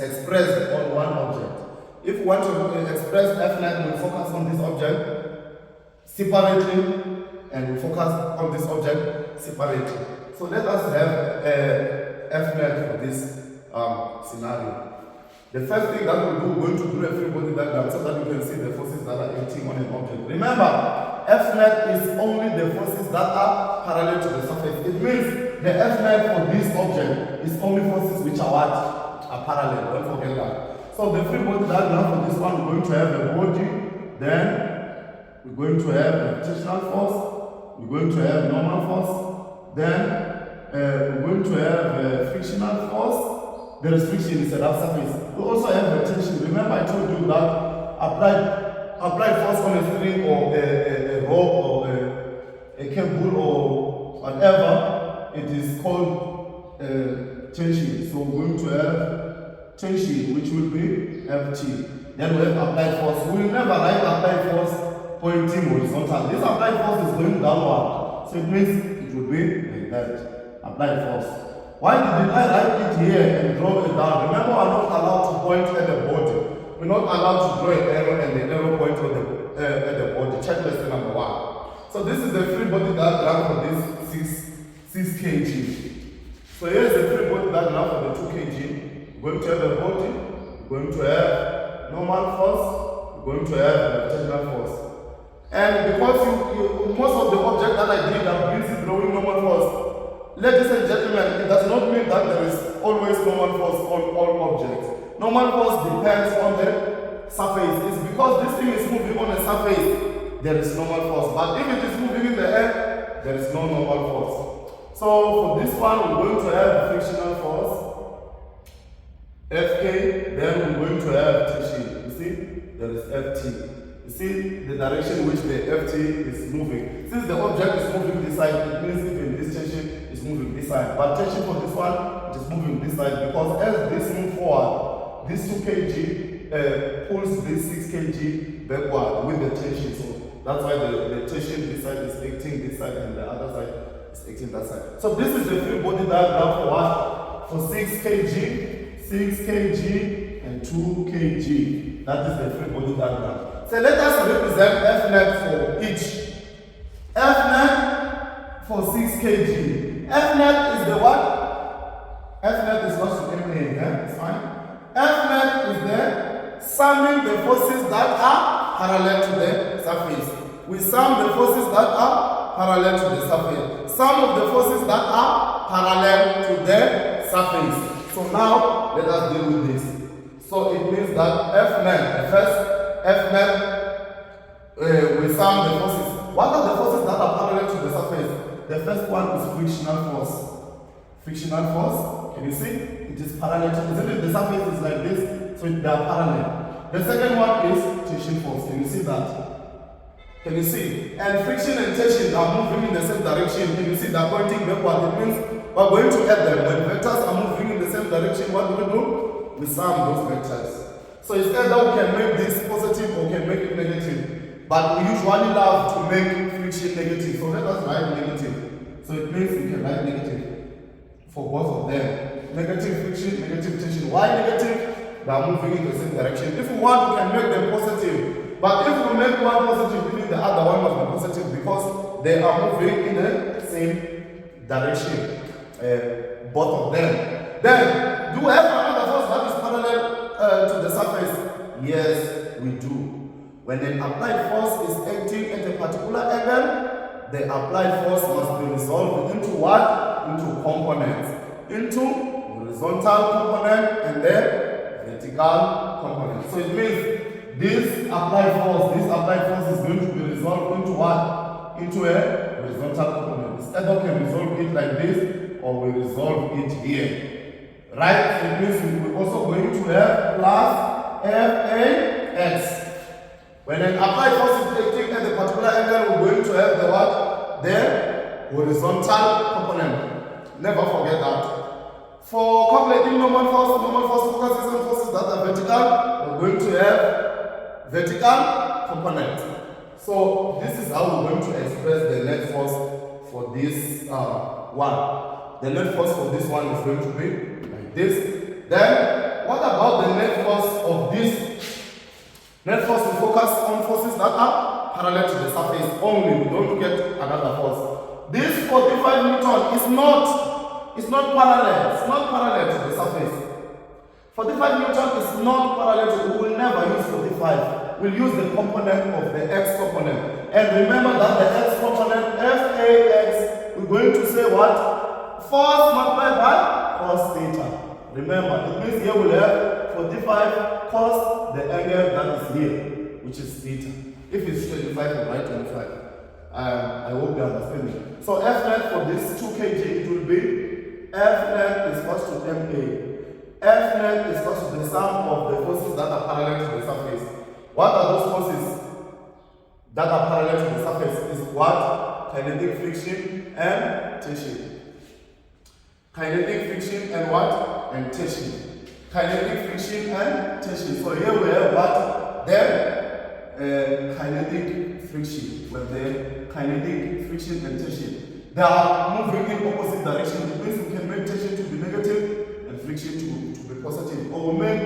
expressed on one object. If we want to express fnet, we'll focus on this object separately, and we focus on this object separately. So let us have fnet for this scenario. The first thing that we're going to do a free body diagram so that you can see the forces that are acting on an object. Remember, fnet is only the forces that are parallel to the surface. It means the fnet for this object is only forces which are what? Are parallel. Don't forget that. So the free body diagram for this one, we're going to have a body, then we're going to have gravitational force, we're going to have normal force, then we're going to have frictional force. There is friction is a rough surface. We also have rotation. Remember I told you that applied force on a string or a rope or a cable or whatever, it is called tension. So we're going to have tension, which will be Ft. Then we have applied force. We will never write applied force pointing horizontal. This applied force is going downward. So it means it will be like that. Applied force. Why did I write it here and draw it down? Remember, we're not allowed to point at the body. We're not allowed to draw an arrow and the arrow point at the body. Check lesson number 1. So this is the free body diagram for this 6 kg. So here's the free body diagram for the 2 kg. We're going to have a body. We're going to have normal force. We're going to have gravitational force. And because most of the objects that I did, I'm busy drawing normal force. Ladies and gentlemen, it does not mean that there is always normal force on all objects. Normal force depends on the surface. It's because this thing is moving on a surface, there is normal force. But if it is moving in the air, there is no normal force. So for this one, we're going to have frictional force, Fk, then we're going to have tension. You see, there is Ft. You see the direction in which the Ft is moving. Since the object is moving this side, it means even this tension is moving this side. But tension for this one, it is moving this side because as this moves forward, this 2 kg pulls this 6 kg backward with the tension. So that's why the tension this side is acting this side and the other side is acting that side. So this is the free body diagram for what? For 6 kg, and 2 kg. That is the free body diagram. So let us represent fnet for each. Fnet for 6 kg. Fnet is the what? Fnet is not to MA, yeah? It's fine. Fnet is the summing the forces that are parallel to the surface. We sum the forces that are parallel to the surface. Sum of the forces that are parallel to the surface. So now let us deal with this. So it means that fnet, the first fnet, we sum the forces. What are the forces that are parallel to the surface? The first one is frictional force. Frictional force, can you see? It is parallel to, isn't it? The surface is like this, so they are parallel. The second one is tension force. Can you see that? Can you see? And friction and tension are moving in the same direction. Can you see they are pointing backward? It means we're going to add them. When vectors are moving in the same direction, what do? We sum those vectors. So it's either we can make this positive or we can make it negative. But we usually love to make friction negative. So let us write negative. So it means we can write negative for both of them. negative friction, negative tension. Why negative? They are moving in the same direction. If we want, we can make them positive. But if we make one positive, meaning the other one must be positive because they are moving in the same direction. Both of them. Then, do we have another force that is parallel to the surface? Yes, we do. When an applied force is acting at a particular angle, the applied force must be resolved into what? Into components. Into horizontal component and then vertical component. So it means this applied force is going to be resolved into what? Into a horizontal component. This either can resolve it like this or we resolve it here. Right? So it means we're also going to have plus FAX. When an applied force is acting at a particular angle, we're going to have the what? The horizontal component. Never forget that. For calculating normal force focuses on forces that are vertical, we're going to have vertical component. So this is how we're going to express the net force for this one. The net force for this one is going to be like this. Then, what about the net force of this? Net force will focus on forces that are parallel to the surface only. We don't look at another force. This 45 Newton is not parallel. It's not parallel to the surface. 45 Newton is not parallel to. We will never use 45. We'll use the component of the x component. And remember that the x component, FAX, we're going to say what? Force multiplied by cos theta. Remember, it means here we'll have 45 cos the angle that is here, which is theta. If it's 25, we'll write 25. I hope you understand me. So Fnet for this 2 kg, it will be Fnet is equal to MA. Fnet is equal to the sum of the forces that are parallel to the surface. What are those forces that are parallel to the surface? Is what? Kinetic friction and tension. Kinetic friction and what? And tension. Kinetic friction and tension. So here we have what? Then kinetic friction. Well, the kinetic friction and tension. They are moving in opposite direction. It means we can make tension to be negative and friction to be positive. Or we make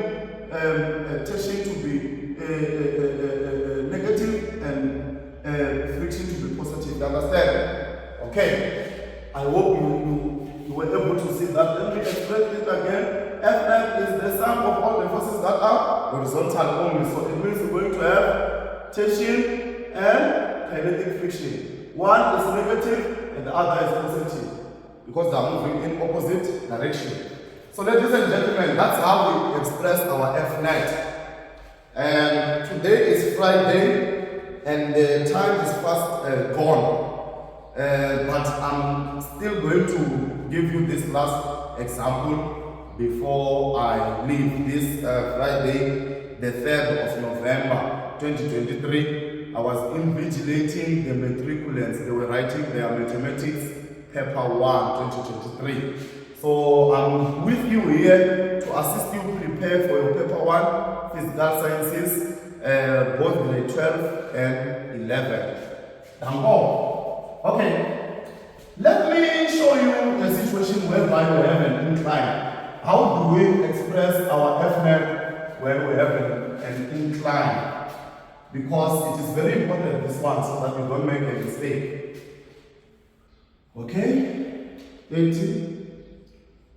tension to be negative and friction to be positive. You understand? Okay. I hope you were able to see that. Let me explain it again. Fnet is the sum of all the forces that are horizontal only. So it means we're going to have tension and kinetic friction. One is negative and the other is positive because they are moving in opposite direction. So ladies and gentlemen, that's how we express our Fnet. And today is Friday and the time is fast gone. But I'm still going to give you this last example before I leave this Friday, the 3rd of November 2023. I was invigilating the matriculants. They were writing their mathematics paper 1 2023. So I'm with you here to assist you prepare for your paper 1 physical sciences, both grade 12 and 11. I'm all. Okay, let me show you a situation whereby we have an incline. How do we express our Fnet when we have an incline? Because it is very important, this one, so that we don't make a mistake. Okay? 80.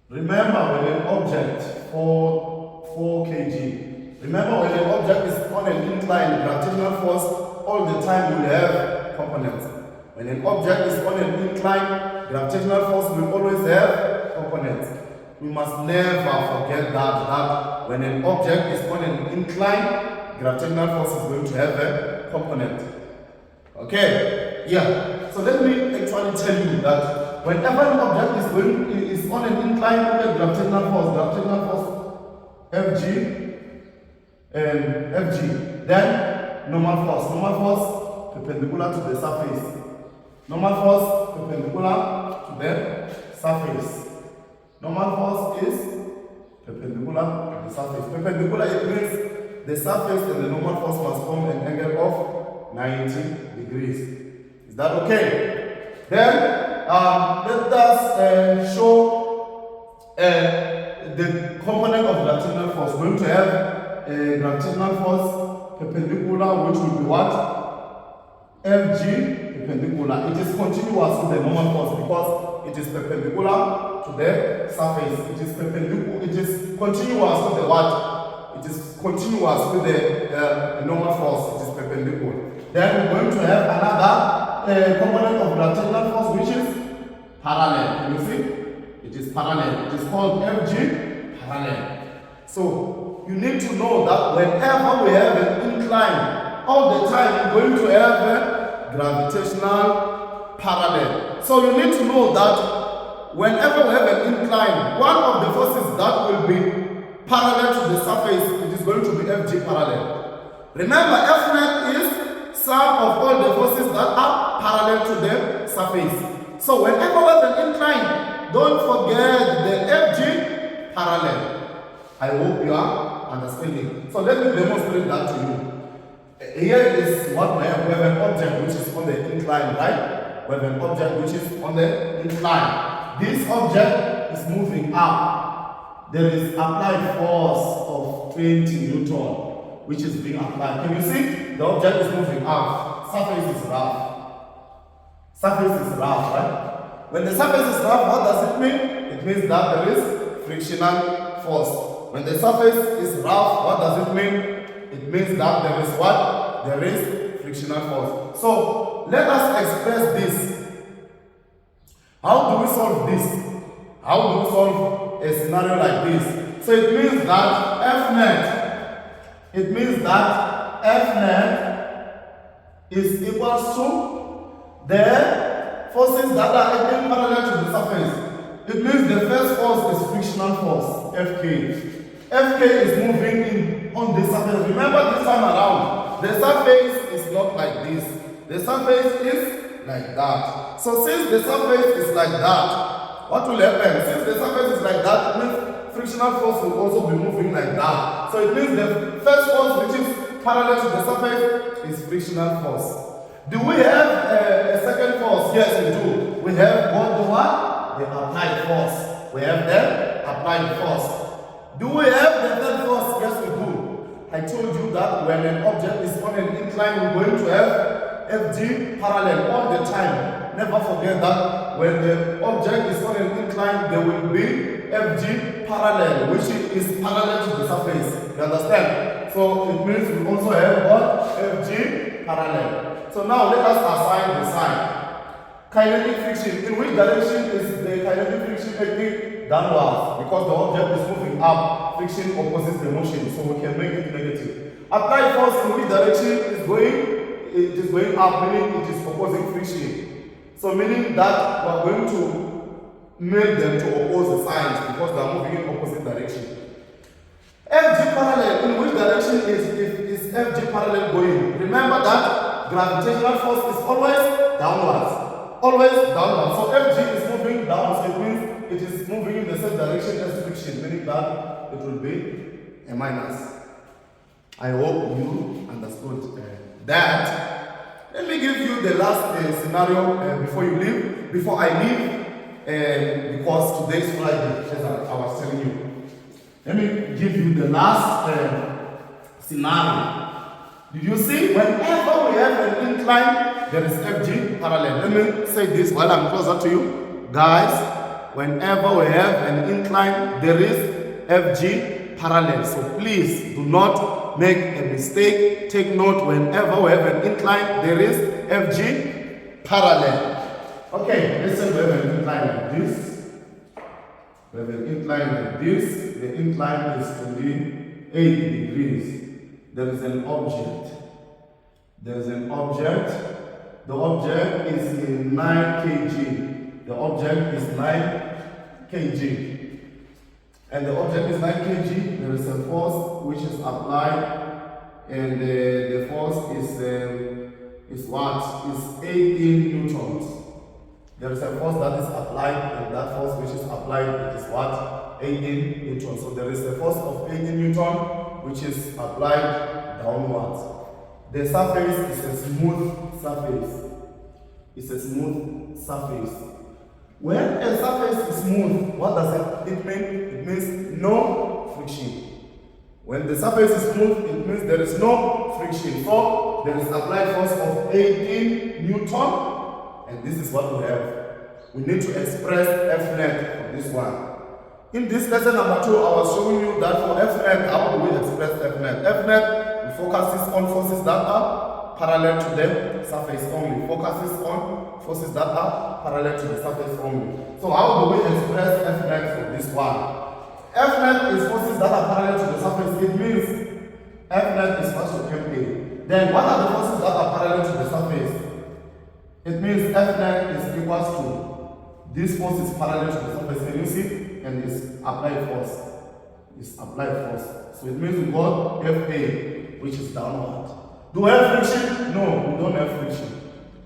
Remember when an object for 4 kg. Remember when an object is on an incline, gravitational force, all the time will have components. When an object is on an incline, gravitational force will always have components. We must never forget that when an object is on an incline, gravitational force is going to have a component. Okay? Yeah. So let me actually tell you that whenever an object is on an incline with a gravitational force Fg and Fg, then normal force perpendicular to the surface. Normal force perpendicular to the surface. Normal force is perpendicular to the surface. Perpendicular, it means the surface and the normal force must form an angle of 90 degrees. Is that okay? Then let us show the component of gravitational force, we're going to have a gravitational force perpendicular, which will be what? Fg perpendicular. It is continuous with the normal force because it is perpendicular to the surface. It is perpendicular. It is continuous with the what? It is continuous with the normal force. It is perpendicular. Then we're going to have another component of gravitational force, which is parallel. Can you see? It is parallel. It is called Fg parallel. So you need to know that whenever we have an incline, all the time we're going to have a gravitational parallel. So you need to know that whenever we have an incline, one of the forces that will be parallel to the surface, it is going to be Fg parallel. Remember, fnet is sum of all the forces that are parallel to the surface. So whenever we have an incline, don't forget the Fg parallel. I hope you are understanding. So let me demonstrate that to you. Here is what we have. We have an object which is on the incline, right? We have an object which is on the incline. This object is moving up. There is applied force of 20 Newton, which is being applied. Can you see? The object is moving up. Surface is rough. Surface is rough, right? When the surface is rough, what does it mean? It means that there is frictional force. When the surface is rough, what does it mean? It means that there is what? There is frictional force. So let us express this. How do we solve this? How do we solve a scenario like this? So it means that Fnet is equals to the forces that are acting parallel to the surface. It means the first force is frictional force, Fk. Fk is moving in on the surface. Remember this time around, the surface is not like this. The surface is like that. So since the surface is like that, what will happen? Since the surface is like that, it means frictional force will also be moving like that. So it means the first force, which is parallel to the surface, is frictional force. Do we have a second force? Yes, we do. We have what? The what? The applied force. We have the applied force. Do we have the third force? Yes, we do. I told you that when an object is on an incline, we're going to have Fg parallel all the time. Never forget that when the object is on an incline, there will be Fg parallel, which is parallel to the surface. You understand? So it means we also have what? Fg parallel. So now let us assign the sign. Kinetic friction. In which direction is the kinetic friction acting? Downwards, because the object is moving up. Friction opposes the motion, so we can make it negative. Applied force in which direction is going? It is going up, meaning it is opposing friction. So meaning that we are going to make them to oppose the signs because they are moving in opposite direction. Fg parallel, in which direction is Fg parallel going? Remember that gravitational force is always downwards. Always downwards. So Fg is moving down, so it means it is moving in the same direction as friction, meaning that it will be a minus. I hope you understood that. Let me give you the last scenario before you leave. Before I leave, because today is Friday, as I was telling you. Let me give you the last scenario. Did you see? Whenever we have an incline, there is Fg parallel. Let me say this while I'm closer to you. Guys, whenever we have an incline, there is Fg parallel. So please do not make a mistake. Take note, whenever we have an incline, there is Fg parallel. Okay, let's say we have an incline like this. We have an incline like this. The incline is 28 degrees. There is an object. There is an object. The object is in 9 kg. The object is 9 kg. And the object is 9 kg. There is a force which is applied, and the force is what? Is 18 newtons. There is a force that is applied, and that force which is applied, it is what? 18 newtons. So there is a force of 18 newton which is applied downwards. The surface is a smooth surface. It's a smooth surface. When a surface is smooth, what does it mean? It means no friction. When the surface is smooth, it means there is no friction. So there is applied force of 18 Newton, and this is what we have. We need to express fnet for this one. In this lesson number 2, I was showing you that for fnet, how do we express fnet? Fnet focuses on forces that are parallel to the surface only. Focuses on forces that are parallel to the surface only. So how do we express fnet for this one? Fnet is forces that are parallel to the surface. It means fnet is equal to ma. Then what are the forces that are parallel to the surface? It means fnet is equal to this force is parallel to the surface. Can you see? And it's applied force. It's applied force. So it means we got Fa, which is downward. Do we have friction? No, we don't have friction.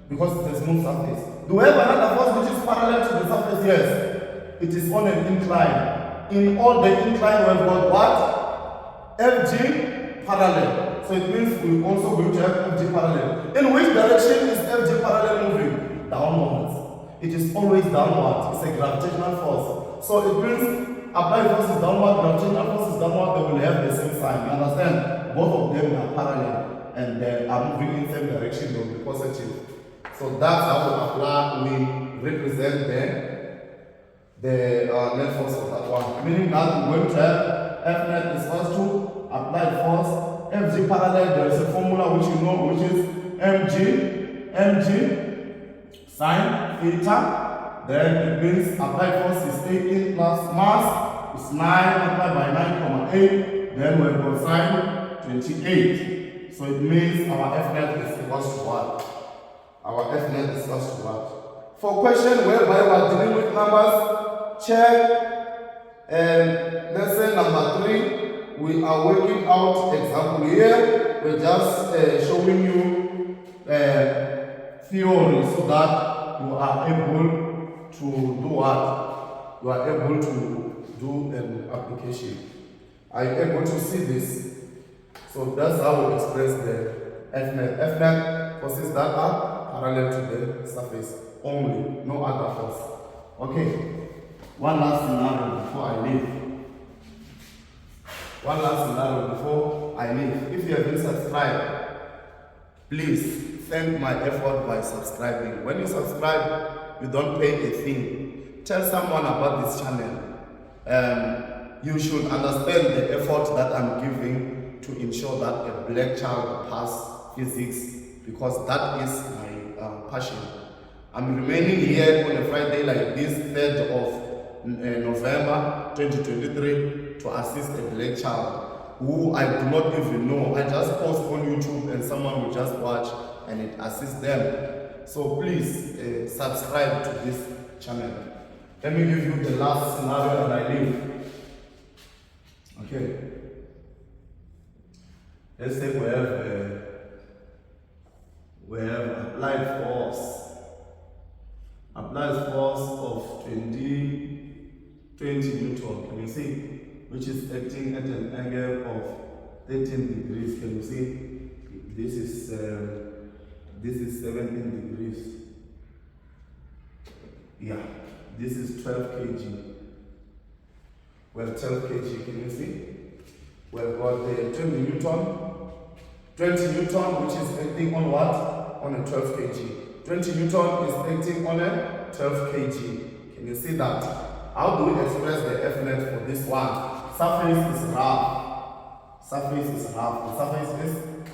Because it's a smooth surface. Do we have another force which is parallel to the surface? Yes. It is on an incline. In all the incline we have got what? Fg parallel. So it means we're also going to have Fg parallel. In which direction is Fg parallel moving? Downwards. It is always downward. It's a gravitational force. So it means applied force is downward, gravitational force is downward, they will have the same sign. You understand? Both of them are parallel and they are moving in the same direction, they will be positive. So that's how we apply, we represent the net force of that one. Meaning that we're going to have Fnet is equal to applied force, Fg parallel, there is a formula which you know, which is mg sine theta. Then it means applied force is 18 plus mass is 9 applied by 9,8. Then we have got sine 28. So it means our Fnet is equal to what? Our Fnet is equal to what? For question whereby we are dealing with numbers, check lesson number 3. We are working out example here. We're just showing you theory so that you are able to do what? You are able to do an application. Are you able to see this? So that's how we express the Fnet. Fnet forces that are parallel to the surface only, no other force. Okay, one last scenario before I leave. One last scenario before I leave. If you have been subscribed, please thank my effort by subscribing. When you subscribe, you don't pay a thing. Tell someone about this channel. You should understand the effort that I'm giving to ensure that a black child pass physics, because that is my passion. I'm remaining here on a Friday like this, 3rd of November 2023, to assist a black child who I do not even know. I just post on YouTube and someone will just watch and it assists them. So please subscribe to this channel. Let me give you the last scenario and I leave. Okay. Let's say we have applied force. Applied force of 20 Newton. Can you see? Which is acting at an angle of 13 degrees. Can you see? This is 17 degrees. Yeah, this is 12 kg. Well, 12 kg, can you see? We've got the 20 Newton. 20 Newton, which is acting on what? On a 12 kg. 20 Newton is acting on a 12 kg. Can you see that? How do we express the Fnet for this one? Surface is rough. Surface is rough. The surface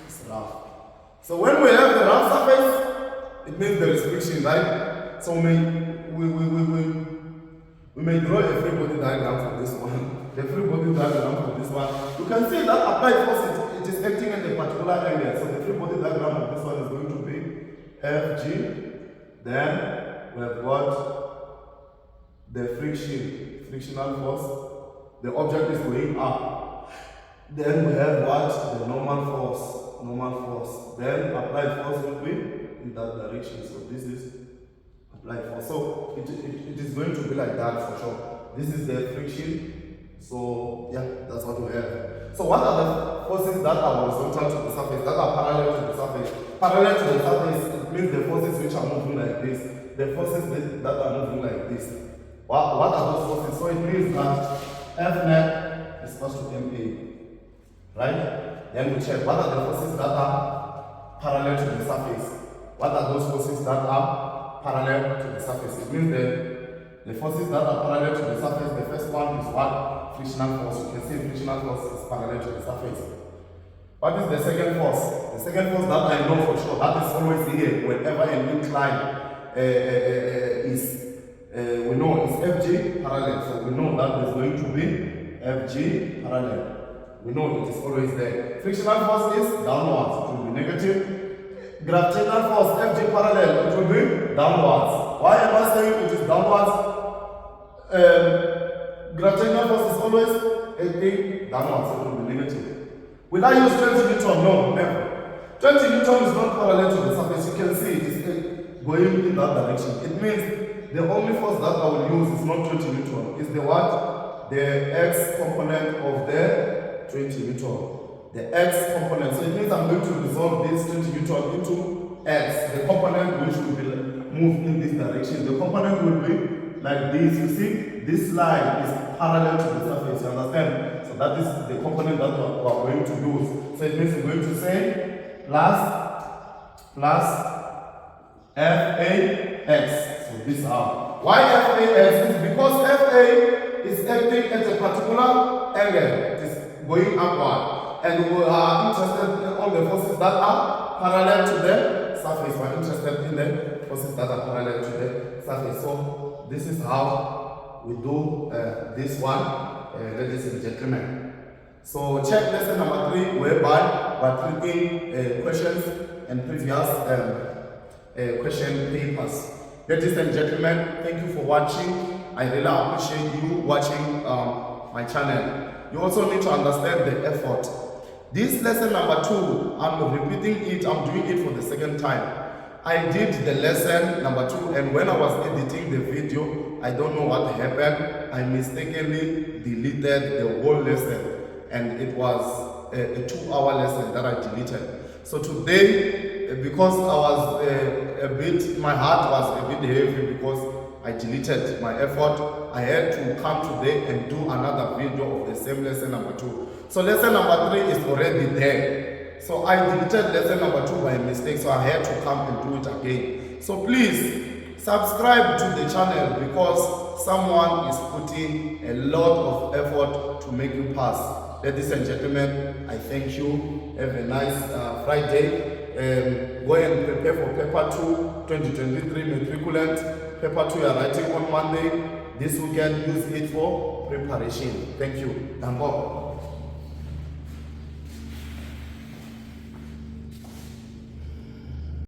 is rough. So when we have the rough surface, it means there is friction, right? So we may draw a free body diagram for this one. The free body diagram for this one. You can see that applied force, it is acting at a particular area. So the free body diagram of this one is going to be Fg. Then we have got the frictional force. The object is going up. Then we have what? The normal force. Then applied force will be in that direction. So this is applied force. So it is going to be like that for sure. This is the friction. So yeah, that's what we have. So what are the forces that are horizontal to the surface, that are parallel to the surface? Parallel to the surface, it means the forces which are moving like this, the forces that are moving like this. What are those forces? So it means that fnet is equal to ma, right? Then we check what are the forces that are parallel to the surface. What are those forces that are parallel to the surface? It means the forces that are parallel to the surface, the first one is what? Frictional force. You can see frictional force is parallel to the surface. What is the second force? The second force that I know for sure, that is always here whenever an incline is, we know it's Fg parallel. So we know that there's going to be Fg parallel. We know it is always there. Frictional force is downwards, it will be negative. Gravitational force, Fg parallel, it will be downwards. Why am I saying it is downwards? Gravitational force is always acting downwards, so it will be negative. Will I use 20 Newton? No, never. 20 Newton is not parallel to the surface. You can see it is going in that direction. It means the only force that I will use is not 20 Newton. It's the what? The x component of the 20 Newton. The x component. So it means I'm going to resolve this 20 Newton into x. The component which will be moved in this direction. The component will be like this. You see, this line is parallel to the surface. You understand? So that is the component that we are going to use. So it means we're going to say plus FAX. So this out. Why FAX? Is because FA is acting at a particular angle. It is going upward. And we are interested in all the forces that are parallel to the surface. We are interested in the forces that are parallel to the surface. So this is how we do this one, ladies and gentlemen. So check lesson number 3, whereby we are treating questions and previous question papers. Ladies and gentlemen, thank you for watching. I really appreciate you watching my channel. You also need to understand the effort. This lesson number 2, I'm repeating it, I'm doing it for the second time. I did the lesson number 2, and when I was editing the video, I don't know what happened. I mistakenly deleted the whole lesson, and it was a 2-hour lesson that I deleted. So today, because I was my heart was a bit heavy because I deleted my effort, I had to come today and do another video of the same lesson number 2. So lesson number 3 is already there. So I deleted lesson number 2 by mistake, so I had to come and do it again. So please subscribe to the channel because someone is putting a lot of effort to make you pass. Ladies and gentlemen, I thank you. Have a nice Friday. Go and prepare for paper 2 2023 matriculant. Paper 2 you are writing on Monday. This weekend, use it for preparation. Thank you. Dango.